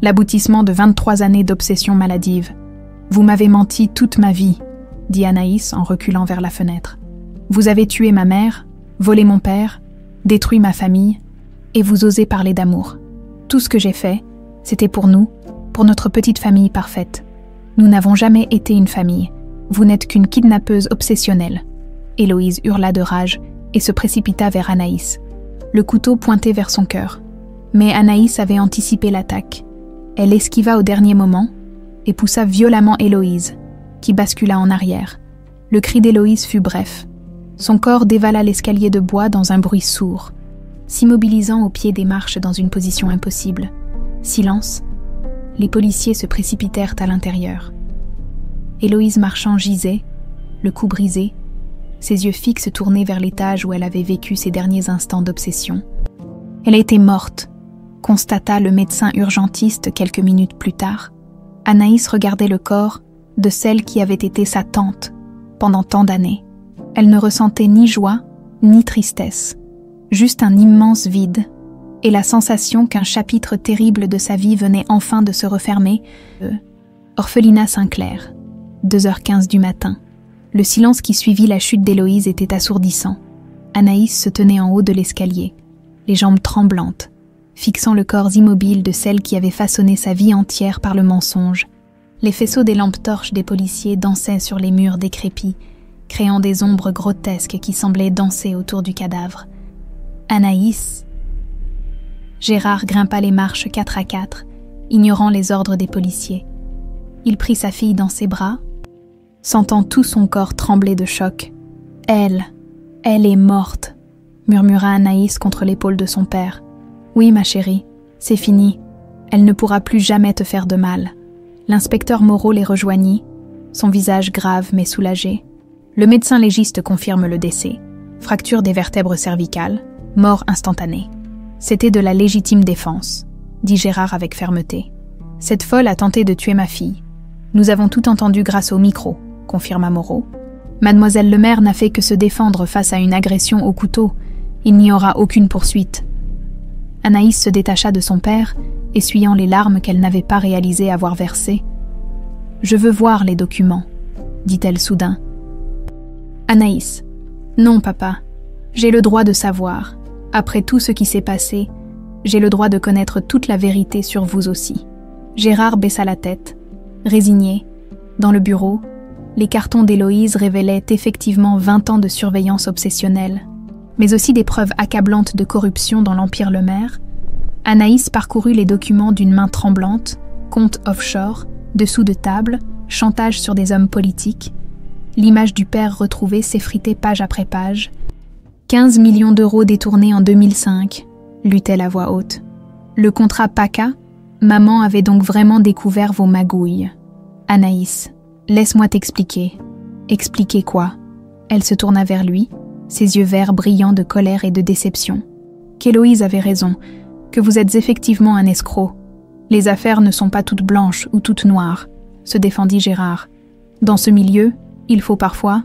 l'aboutissement de 23 années d'obsession maladive. « Vous m'avez menti toute ma vie », dit Anaïs en reculant vers la fenêtre. « Vous avez tué ma mère, volé mon père, détruit ma famille, et vous osez parler d'amour. Tout ce que j'ai fait, c'était pour nous, pour notre petite famille parfaite. Nous n'avons jamais été une famille. Vous n'êtes qu'une kidnappeuse obsessionnelle. » Héloïse hurla de rage et se précipita vers Anaïs. Le couteau pointait vers son cœur. Mais Anaïs avait anticipé l'attaque. Elle esquiva au dernier moment et poussa violemment Héloïse, qui bascula en arrière. Le cri d'Héloïse fut bref. Son corps dévala l'escalier de bois dans un bruit sourd, s'immobilisant au pied des marches dans une position impossible. Silence. Les policiers se précipitèrent à l'intérieur. Héloïse Marchand gisait, le cou brisé, ses yeux fixes tournés vers l'étage où elle avait vécu ses derniers instants d'obsession. Elle était morte, constata le médecin urgentiste quelques minutes plus tard. Anaïs regardait le corps de celle qui avait été sa tante pendant tant d'années. Elle ne ressentait ni joie, ni tristesse, juste un immense vide, et la sensation qu'un chapitre terrible de sa vie venait enfin de se refermer. Orphelinat Saint-Clair, 2h15 du matin. Le silence qui suivit la chute d'Héloïse était assourdissant. Anaïs se tenait en haut de l'escalier, les jambes tremblantes, fixant le corps immobile de celle qui avait façonné sa vie entière par le mensonge. Les faisceaux des lampes torches des policiers dansaient sur les murs décrépits, créant des ombres grotesques qui semblaient danser autour du cadavre. Anaïs... Gérard grimpa les marches 4 à 4, ignorant les ordres des policiers. Il prit sa fille dans ses bras, sentant tout son corps trembler de choc. « Elle est morte !» murmura Anaïs contre l'épaule de son père. « Oui, ma chérie, c'est fini. Elle ne pourra plus jamais te faire de mal. » L'inspecteur Moreau les rejoignit, son visage grave mais soulagé. Le médecin légiste confirme le décès. Fracture des vertèbres cervicales, mort instantanée. C'était de la légitime défense, dit Gérard avec fermeté. Cette folle a tenté de tuer ma fille. Nous avons tout entendu grâce au micro, confirma Moreau. Mademoiselle Lemaire n'a fait que se défendre face à une agression au couteau. Il n'y aura aucune poursuite. Anaïs se détacha de son père, essuyant les larmes qu'elle n'avait pas réalisé avoir versées. « Je veux voir les documents, » dit-elle soudain. Anaïs. « Non, papa. J'ai le droit de savoir. Après tout ce qui s'est passé, j'ai le droit de connaître toute la vérité sur vous aussi. » Gérard baissa la tête, résigné. Dans le bureau, les cartons d'Héloïse révélaient effectivement 20 ans de surveillance obsessionnelle, mais aussi des preuves accablantes de corruption dans l'Empire Lemaire. Anaïs parcourut les documents d'une main tremblante, compte offshore, dessous de table, chantage sur des hommes politiques. L'image du père retrouvé s'effritait page après page. 15 millions d'euros détournés en 2005, lut-elle à voix haute. Le contrat PACA, maman avait donc vraiment découvert vos magouilles. Anaïs, laisse-moi t'expliquer. Expliquer quoi? Elle se tourna vers lui, ses yeux verts brillants de colère et de déception. Qu'Héloïse avait raison, que vous êtes effectivement un escroc. Les affaires ne sont pas toutes blanches ou toutes noires, se défendit Gérard. Dans ce milieu, il faut parfois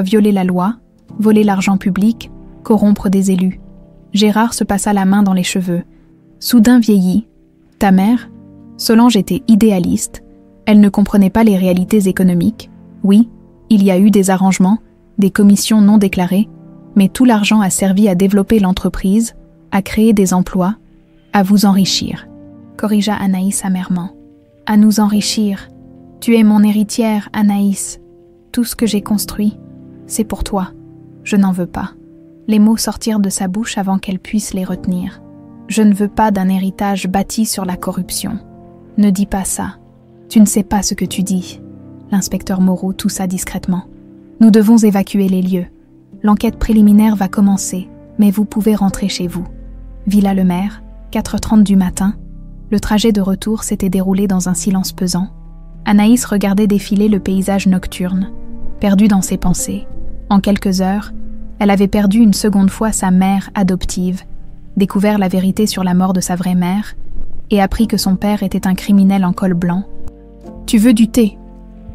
violer la loi, voler l'argent public, corrompre des élus. Gérard se passa la main dans les cheveux. Soudain vieilli. Ta mère? Solange était idéaliste. Elle ne comprenait pas les réalités économiques. Oui, il y a eu des arrangements, des commissions non déclarées, mais tout l'argent a servi à développer l'entreprise, à créer des emplois, à vous enrichir, corrigea Anaïs amèrement. À nous enrichir. Tu es mon héritière, Anaïs. Tout ce que j'ai construit, c'est pour toi. Je n'en veux pas. Les mots sortirent de sa bouche avant qu'elle puisse les retenir. Je ne veux pas d'un héritage bâti sur la corruption. Ne dis pas ça. Tu ne sais pas ce que tu dis. L'inspecteur Moreau toussa discrètement. Nous devons évacuer les lieux. L'enquête préliminaire va commencer, mais vous pouvez rentrer chez vous. Villa Lemaire, 4h30 du matin. Le trajet de retour s'était déroulé dans un silence pesant. Anaïs regardait défiler le paysage nocturne, perdue dans ses pensées. En quelques heures, elle avait perdu une seconde fois sa mère adoptive, découvert la vérité sur la mort de sa vraie mère et appris que son père était un criminel en col blanc. « Tu veux du thé ?»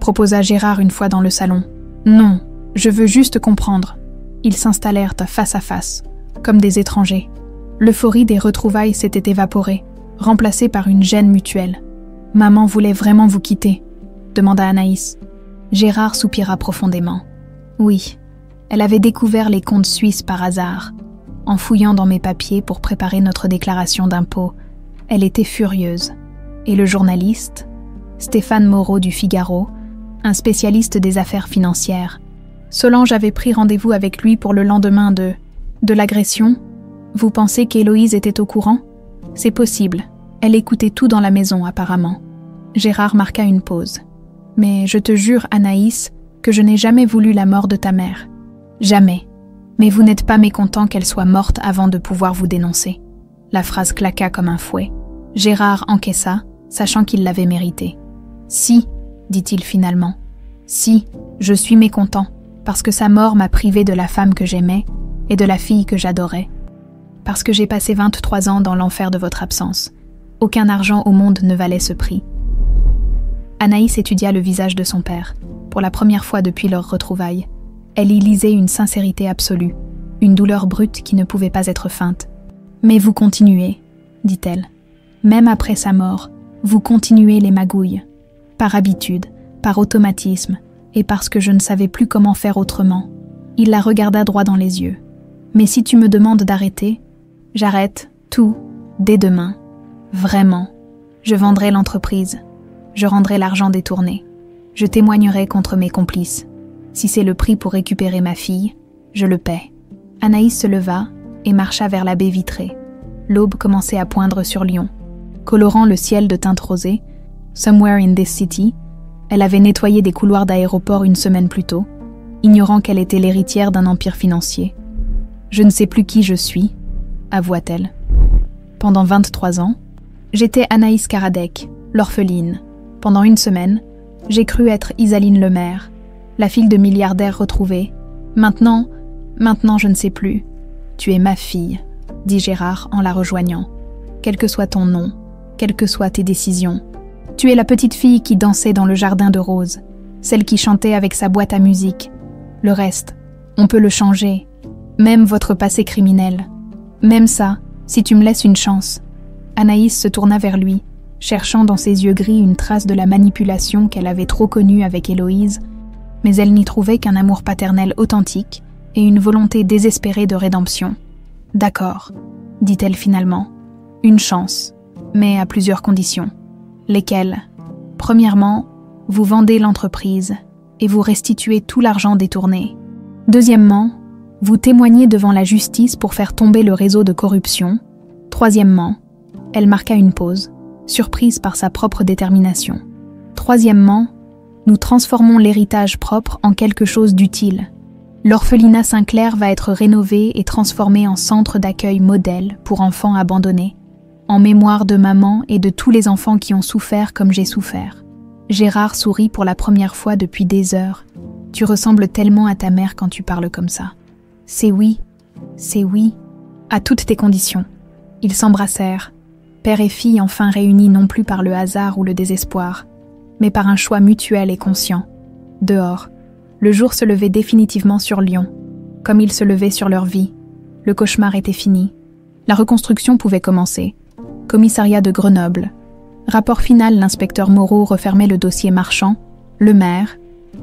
proposa Gérard une fois dans le salon. « Non, je veux juste comprendre. » Ils s'installèrent face à face, comme des étrangers. L'euphorie des retrouvailles s'était évaporée, remplacée par une gêne mutuelle. « Maman voulait vraiment vous quitter ?» demanda Anaïs. Gérard soupira profondément. « Oui, elle avait découvert les comptes suisses par hasard. En fouillant dans mes papiers pour préparer notre déclaration d'impôt, elle était furieuse. Et le journaliste, Stéphane Moreau du Figaro, un spécialiste des affaires financières. Solange avait pris rendez-vous avec lui pour le lendemain de l'agression. Vous pensez qu'Héloïse était au courant? C'est possible. Elle écoutait tout dans la maison, apparemment. Gérard marqua une pause. Mais je te jure, Anaïs, que je n'ai jamais voulu la mort de ta mère. Jamais. Mais vous n'êtes pas mécontent qu'elle soit morte avant de pouvoir vous dénoncer. La phrase claqua comme un fouet. Gérard encaissa, sachant qu'il l'avait mérité. Si, dit-il finalement. Si, je suis mécontent. parce que sa mort m'a privée de la femme que j'aimais et de la fille que j'adorais. Parce que j'ai passé 23 ans dans l'enfer de votre absence. Aucun argent au monde ne valait ce prix. » Anaïs étudia le visage de son père, pour la première fois depuis leur retrouvaille. Elle y lisait une sincérité absolue, une douleur brute qui ne pouvait pas être feinte. « Mais vous continuez, » dit-elle. « Même après sa mort, vous continuez les magouilles. Par habitude, par automatisme, et parce que je ne savais plus comment faire autrement. » Il la regarda droit dans les yeux. « Mais si tu me demandes d'arrêter, j'arrête tout, dès demain. Vraiment. Je vendrai l'entreprise. Je rendrai l'argent détourné. Je témoignerai contre mes complices. Si c'est le prix pour récupérer ma fille, je le paie. » Anaïs se leva et marcha vers la baie vitrée. L'aube commençait à poindre sur Lyon. Colorant le ciel de teintes rosées, somewhere in this city, elle avait nettoyé des couloirs d'aéroport une semaine plus tôt, ignorant qu'elle était l'héritière d'un empire financier. « Je ne sais plus qui je suis », avoua-t-elle. Pendant 23 ans, j'étais Anaïs Karadec, l'orpheline. Pendant une semaine, j'ai cru être Isaline Lemaire, la fille de milliardaire retrouvée. Maintenant, je ne sais plus. Tu es ma fille, dit Gérard en la rejoignant. Quel que soit ton nom, quelles que soient tes décisions. Tu es la petite fille qui dansait dans le jardin de roses, celle qui chantait avec sa boîte à musique. Le reste, on peut le changer, même votre passé criminel. Même ça, si tu me laisses une chance. Anaïs se tourna vers lui, cherchant dans ses yeux gris une trace de la manipulation qu'elle avait trop connue avec Héloïse, mais elle n'y trouvait qu'un amour paternel authentique et une volonté désespérée de rédemption. « D'accord, » dit-elle finalement. « Une chance, mais à plusieurs conditions. Lesquelles ? Premièrement, vous vendez l'entreprise et vous restituez tout l'argent détourné. Deuxièmement, vous témoignez devant la justice pour faire tomber le réseau de corruption. Troisièmement, » elle marqua une pause, surprise par sa propre détermination. Troisièmement, nous transformons l'héritage propre en quelque chose d'utile. L'orphelinat Saint-Clair va être rénové et transformé en centre d'accueil modèle pour enfants abandonnés, en mémoire de maman et de tous les enfants qui ont souffert comme j'ai souffert. Gérard sourit pour la première fois depuis des heures. Tu ressembles tellement à ta mère quand tu parles comme ça. C'est oui, à toutes tes conditions. Ils s'embrassèrent, père et fille enfin réunis non plus par le hasard ou le désespoir, mais par un choix mutuel et conscient. Dehors, le jour se levait définitivement sur Lyon, comme il se levait sur leur vie. Le cauchemar était fini. La reconstruction pouvait commencer. Commissariat de Grenoble. Rapport final, l'inspecteur Moreau refermait le dossier Marchand, le maire,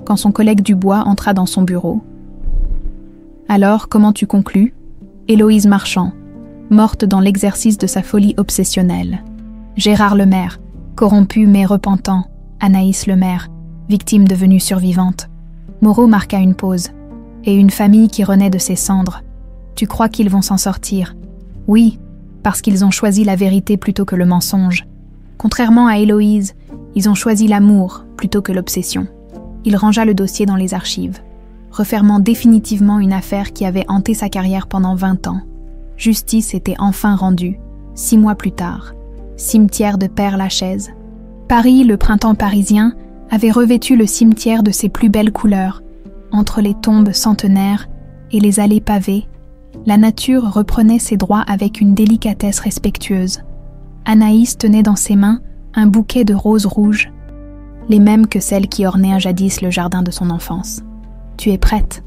quand son collègue Dubois entra dans son bureau. « Alors, comment tu conclus ? Héloïse Marchand, morte dans l'exercice de sa folie obsessionnelle. Gérard Lemaire, corrompu mais repentant. Anaïs Lemaire, victime devenue survivante. » Moreau marqua une pause. « Et une famille qui renaît de ses cendres. Tu crois qu'ils vont s'en sortir ? Oui, parce qu'ils ont choisi la vérité plutôt que le mensonge. Contrairement à Héloïse, ils ont choisi l'amour plutôt que l'obsession. » Il rangea le dossier dans les archives, refermant définitivement une affaire qui avait hanté sa carrière pendant 20 ans. Justice était enfin rendue, 6 mois plus tard. Cimetière de Père-Lachaise. Paris, le printemps parisien, avait revêtu le cimetière de ses plus belles couleurs. Entre les tombes centenaires et les allées pavées, la nature reprenait ses droits avec une délicatesse respectueuse. Anaïs tenait dans ses mains un bouquet de roses rouges, les mêmes que celles qui ornaient jadis le jardin de son enfance. « Tu es prête ?»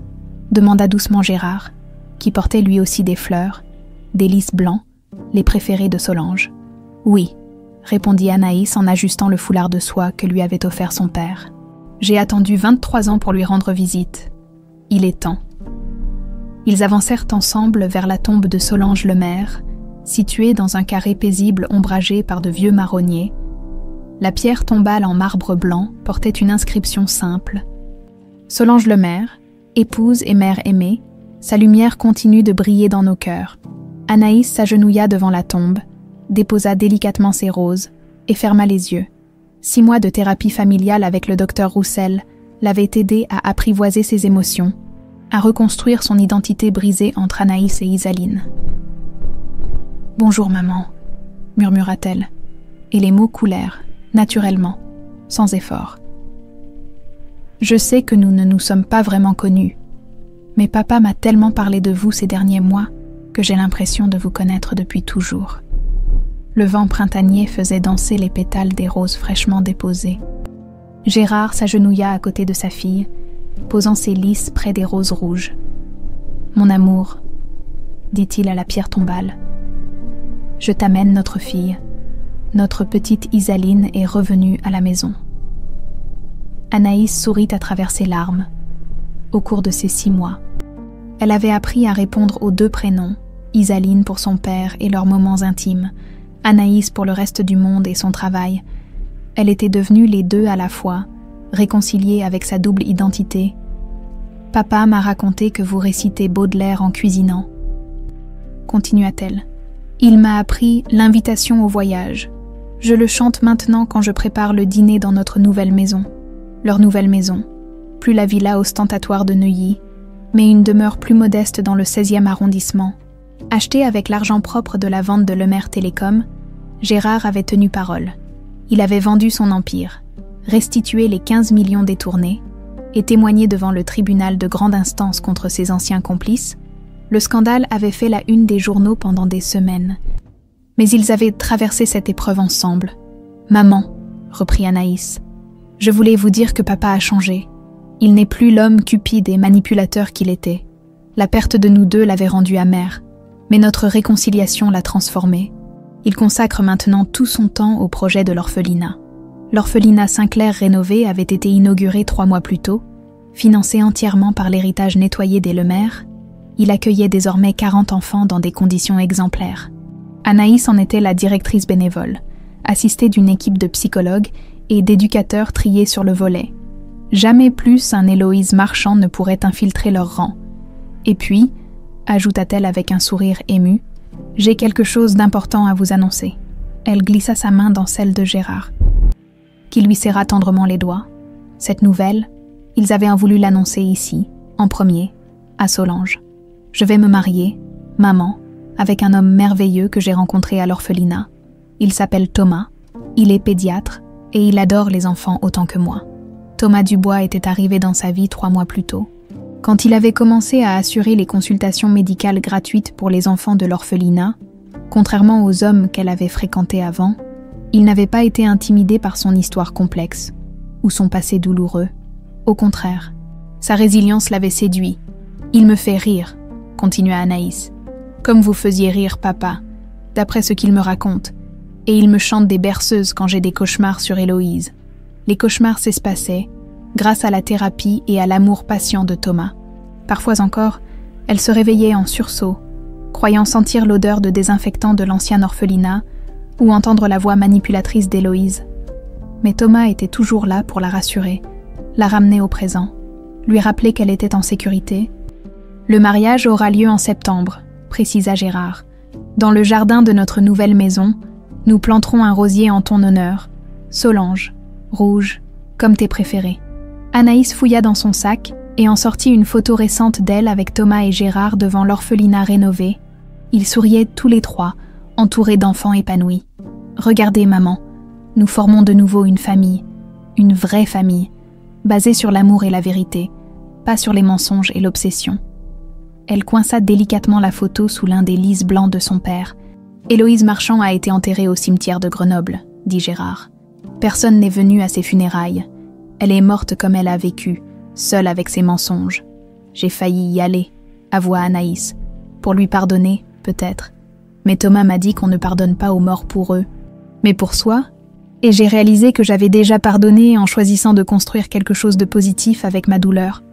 demanda doucement Gérard, qui portait lui aussi des fleurs, des lys blancs, les préférés de Solange. « Oui », répondit Anaïs en ajustant le foulard de soie que lui avait offert son père. « J'ai attendu 23 ans pour lui rendre visite. Il est temps. » Ils avancèrent ensemble vers la tombe de Solange Lemaire, située dans un carré paisible ombragé par de vieux marronniers. La pierre tombale en marbre blanc portait une inscription simple. Solange Lemaire, épouse et mère aimée, sa lumière continue de briller dans nos cœurs. Anaïs s'agenouilla devant la tombe, déposa délicatement ses roses et ferma les yeux. 6 mois de thérapie familiale avec le docteur Roussel l'avaient aidée à apprivoiser ses émotions, à reconstruire son identité brisée entre Anaïs et Isaline. « Bonjour maman », murmura-t-elle, et les mots coulèrent, naturellement, sans effort. « Je sais que nous ne nous sommes pas vraiment connus, Mais papa m'a tellement parlé de vous ces derniers mois que j'ai l'impression de vous connaître depuis toujours. » Le vent printanier faisait danser les pétales des roses fraîchement déposées. Gérard s'agenouilla à côté de sa fille, posant ses lys près des roses rouges. « Mon amour, » dit-il à la pierre tombale, « je t'amène notre fille. Notre petite Isaline est revenue à la maison. » Anaïs sourit à travers ses larmes. Au cours de ces 6 mois, elle avait appris à répondre aux 2 prénoms, Isaline pour son père et leurs moments intimes, Anaïs pour le reste du monde et son travail. Elle était devenue les 2 à la fois, réconciliée avec sa double identité. « Papa m'a raconté que vous récitez Baudelaire en cuisinant. » Continua-t-elle. « Il m'a appris l'invitation au voyage. Je le chante maintenant quand je prépare le dîner dans notre nouvelle maison. Leur nouvelle maison. Plus la villa ostentatoire de Neuilly, mais une demeure plus modeste dans le 16e arrondissement. Achetée avec l'argent propre de la vente de Lemaire Télécom, Gérard avait tenu parole. Il avait vendu son empire, restitué les 15 millions détournés et témoigné devant le tribunal de grande instance contre ses anciens complices. Le scandale avait fait la une des journaux pendant des semaines. Mais ils avaient traversé cette épreuve ensemble. « Maman, » reprit Anaïs, « je voulais vous dire que papa a changé. Il n'est plus l'homme cupide et manipulateur qu'il était. La perte de nous 2 l'avait rendu amer, mais notre réconciliation l'a transformé. Il consacre maintenant tout son temps au projet de l'orphelinat. L'orphelinat Saint-Clair rénové avait été inauguré 3 mois plus tôt, financé entièrement par l'héritage nettoyé des Lemaire. Il accueillait désormais 40 enfants dans des conditions exemplaires. Anaïs en était la directrice bénévole, assistée d'une équipe de psychologues et d'éducateurs triés sur le volet. Jamais plus un Héloïse Marchand ne pourrait infiltrer leurs rangs. Et puis, ajouta-t-elle avec un sourire ému, « J'ai quelque chose d'important à vous annoncer. » Elle glissa sa main dans celle de Gérard, qui lui serra tendrement les doigts. Cette nouvelle, ils avaient voulu l'annoncer ici, en premier, à Solange. « Je vais me marier, maman, avec un homme merveilleux que j'ai rencontré à l'orphelinat. Il s'appelle Thomas, il est pédiatre et il adore les enfants autant que moi. » Thomas Dubois était arrivé dans sa vie 3 mois plus tôt. Quand il avait commencé à assurer les consultations médicales gratuites pour les enfants de l'orphelinat, contrairement aux hommes qu'elle avait fréquentés avant, il n'avait pas été intimidé par son histoire complexe ou son passé douloureux. Au contraire, sa résilience l'avait séduit. « Il me fait rire », continua Anaïs, « comme vous faisiez rire papa, d'après ce qu'il me raconte, et il me chante des berceuses quand j'ai des cauchemars sur Héloïse. » Les cauchemars s'espaçaient, grâce à la thérapie et à l'amour patient de Thomas. Parfois encore, elle se réveillait en sursaut, croyant sentir l'odeur de désinfectant de l'ancien orphelinat ou entendre la voix manipulatrice d'Héloïse. Mais Thomas était toujours là pour la rassurer, la ramener au présent, lui rappeler qu'elle était en sécurité. « Le mariage aura lieu en septembre, » précisa Gérard. « Dans le jardin de notre nouvelle maison, nous planterons un rosier en ton honneur, Solange, rouge, comme tes préférés. » Anaïs fouilla dans son sac et en sortit une photo récente d'elle avec Thomas et Gérard devant l'orphelinat rénové. Ils souriaient tous les 3, entourés d'enfants épanouis. « Regardez, maman, nous formons de nouveau une famille, une vraie famille, basée sur l'amour et la vérité, pas sur les mensonges et l'obsession. » Elle coinça délicatement la photo sous l'un des lys blancs de son père. « Héloïse Marchand a été enterrée au cimetière de Grenoble, » dit Gérard. « Personne n'est venu à ses funérailles. Elle est morte comme elle a vécu, seule avec ses mensonges. J'ai failli y aller, » avoua Anaïs. « Pour lui pardonner, peut-être. Mais Thomas m'a dit qu'on ne pardonne pas aux morts pour eux, mais pour soi. Et j'ai réalisé que j'avais déjà pardonné en choisissant de construire quelque chose de positif avec ma douleur.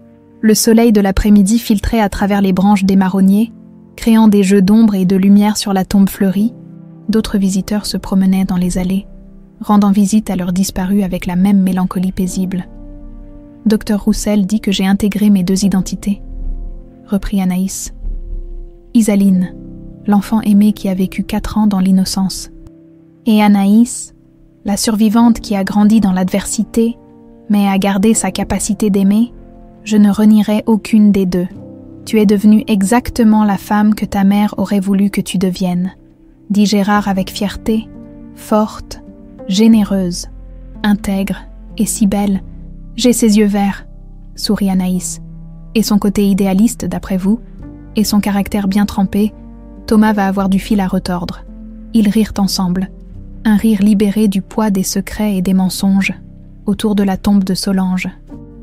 Le soleil de l'après-midi filtrait à travers les branches des marronniers, créant des jeux d'ombre et de lumière sur la tombe fleurie. D'autres visiteurs se promenaient dans les allées, rendant visite à leurs disparus avec la même mélancolie paisible. « Docteur Roussel dit que j'ai intégré mes 2 identités, » reprit Anaïs. « Isaline, l'enfant aimé qui a vécu 4 ans dans l'innocence. Et Anaïs, la survivante qui a grandi dans l'adversité, mais a gardé sa capacité d'aimer, je ne renierai aucune des 2. Tu es devenue exactement la femme que ta mère aurait voulu que tu deviennes, » dit Gérard avec fierté, forte, généreuse, intègre et si belle. « J'ai ses yeux verts, » sourit Anaïs. « Et son côté idéaliste, d'après vous, et son caractère bien trempé, Thomas va avoir du fil à retordre. Ils rirent ensemble, un rire libéré du poids des secrets et des mensonges, autour de la tombe de Solange.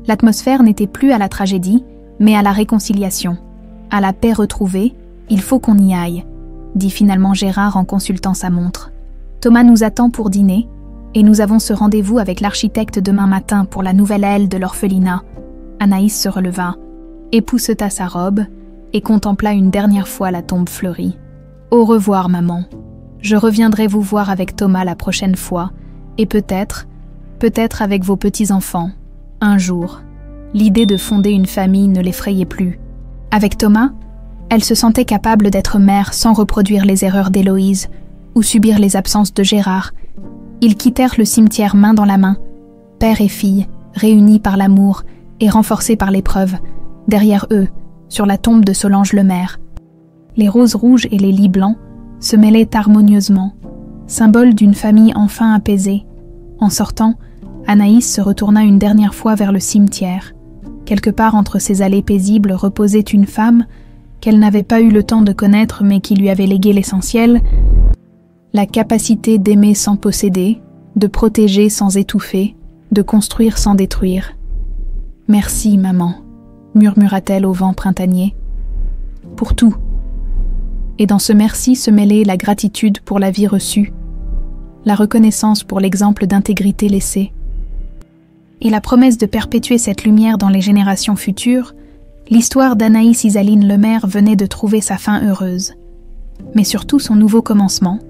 L'atmosphère n'était plus à la tragédie, mais à la réconciliation. À la paix retrouvée, il faut qu'on y aille, dit finalement Gérard en consultant sa montre. Thomas nous attend pour dîner, et nous avons ce rendez-vous avec l'architecte demain matin pour la nouvelle aile de l'orphelinat. Anaïs se releva, épousseta sa robe et contempla une dernière fois la tombe fleurie. Au revoir, maman. Je reviendrai vous voir avec Thomas la prochaine fois, et peut-être avec vos petits-enfants, un jour. L'idée de fonder une famille ne l'effrayait plus. Avec Thomas, elle se sentait capable d'être mère sans reproduire les erreurs d'Héloïse ou subir les absences de Gérard. Ils quittèrent le cimetière main dans la main, père et fille, réunis par l'amour et renforcés par l'épreuve, derrière eux, sur la tombe de Solange Lemaire. Les roses rouges et les lys blancs se mêlaient harmonieusement, symbole d'une famille enfin apaisée. En sortant, Anaïs se retourna une dernière fois vers le cimetière. Quelque part entre ces allées paisibles reposait une femme qu'elle n'avait pas eu le temps de connaître mais qui lui avait légué l'essentiel, la capacité d'aimer sans posséder, de protéger sans étouffer, de construire sans détruire. « Merci, maman », murmura-t-elle au vent printanier, « pour tout. » Et dans ce merci se mêlait la gratitude pour la vie reçue, la reconnaissance pour l'exemple d'intégrité laissé. Et la promesse de perpétuer cette lumière dans les générations futures, l'histoire d'Anaïs Isaline Lemaire venait de trouver sa fin heureuse. Mais surtout son nouveau commencement,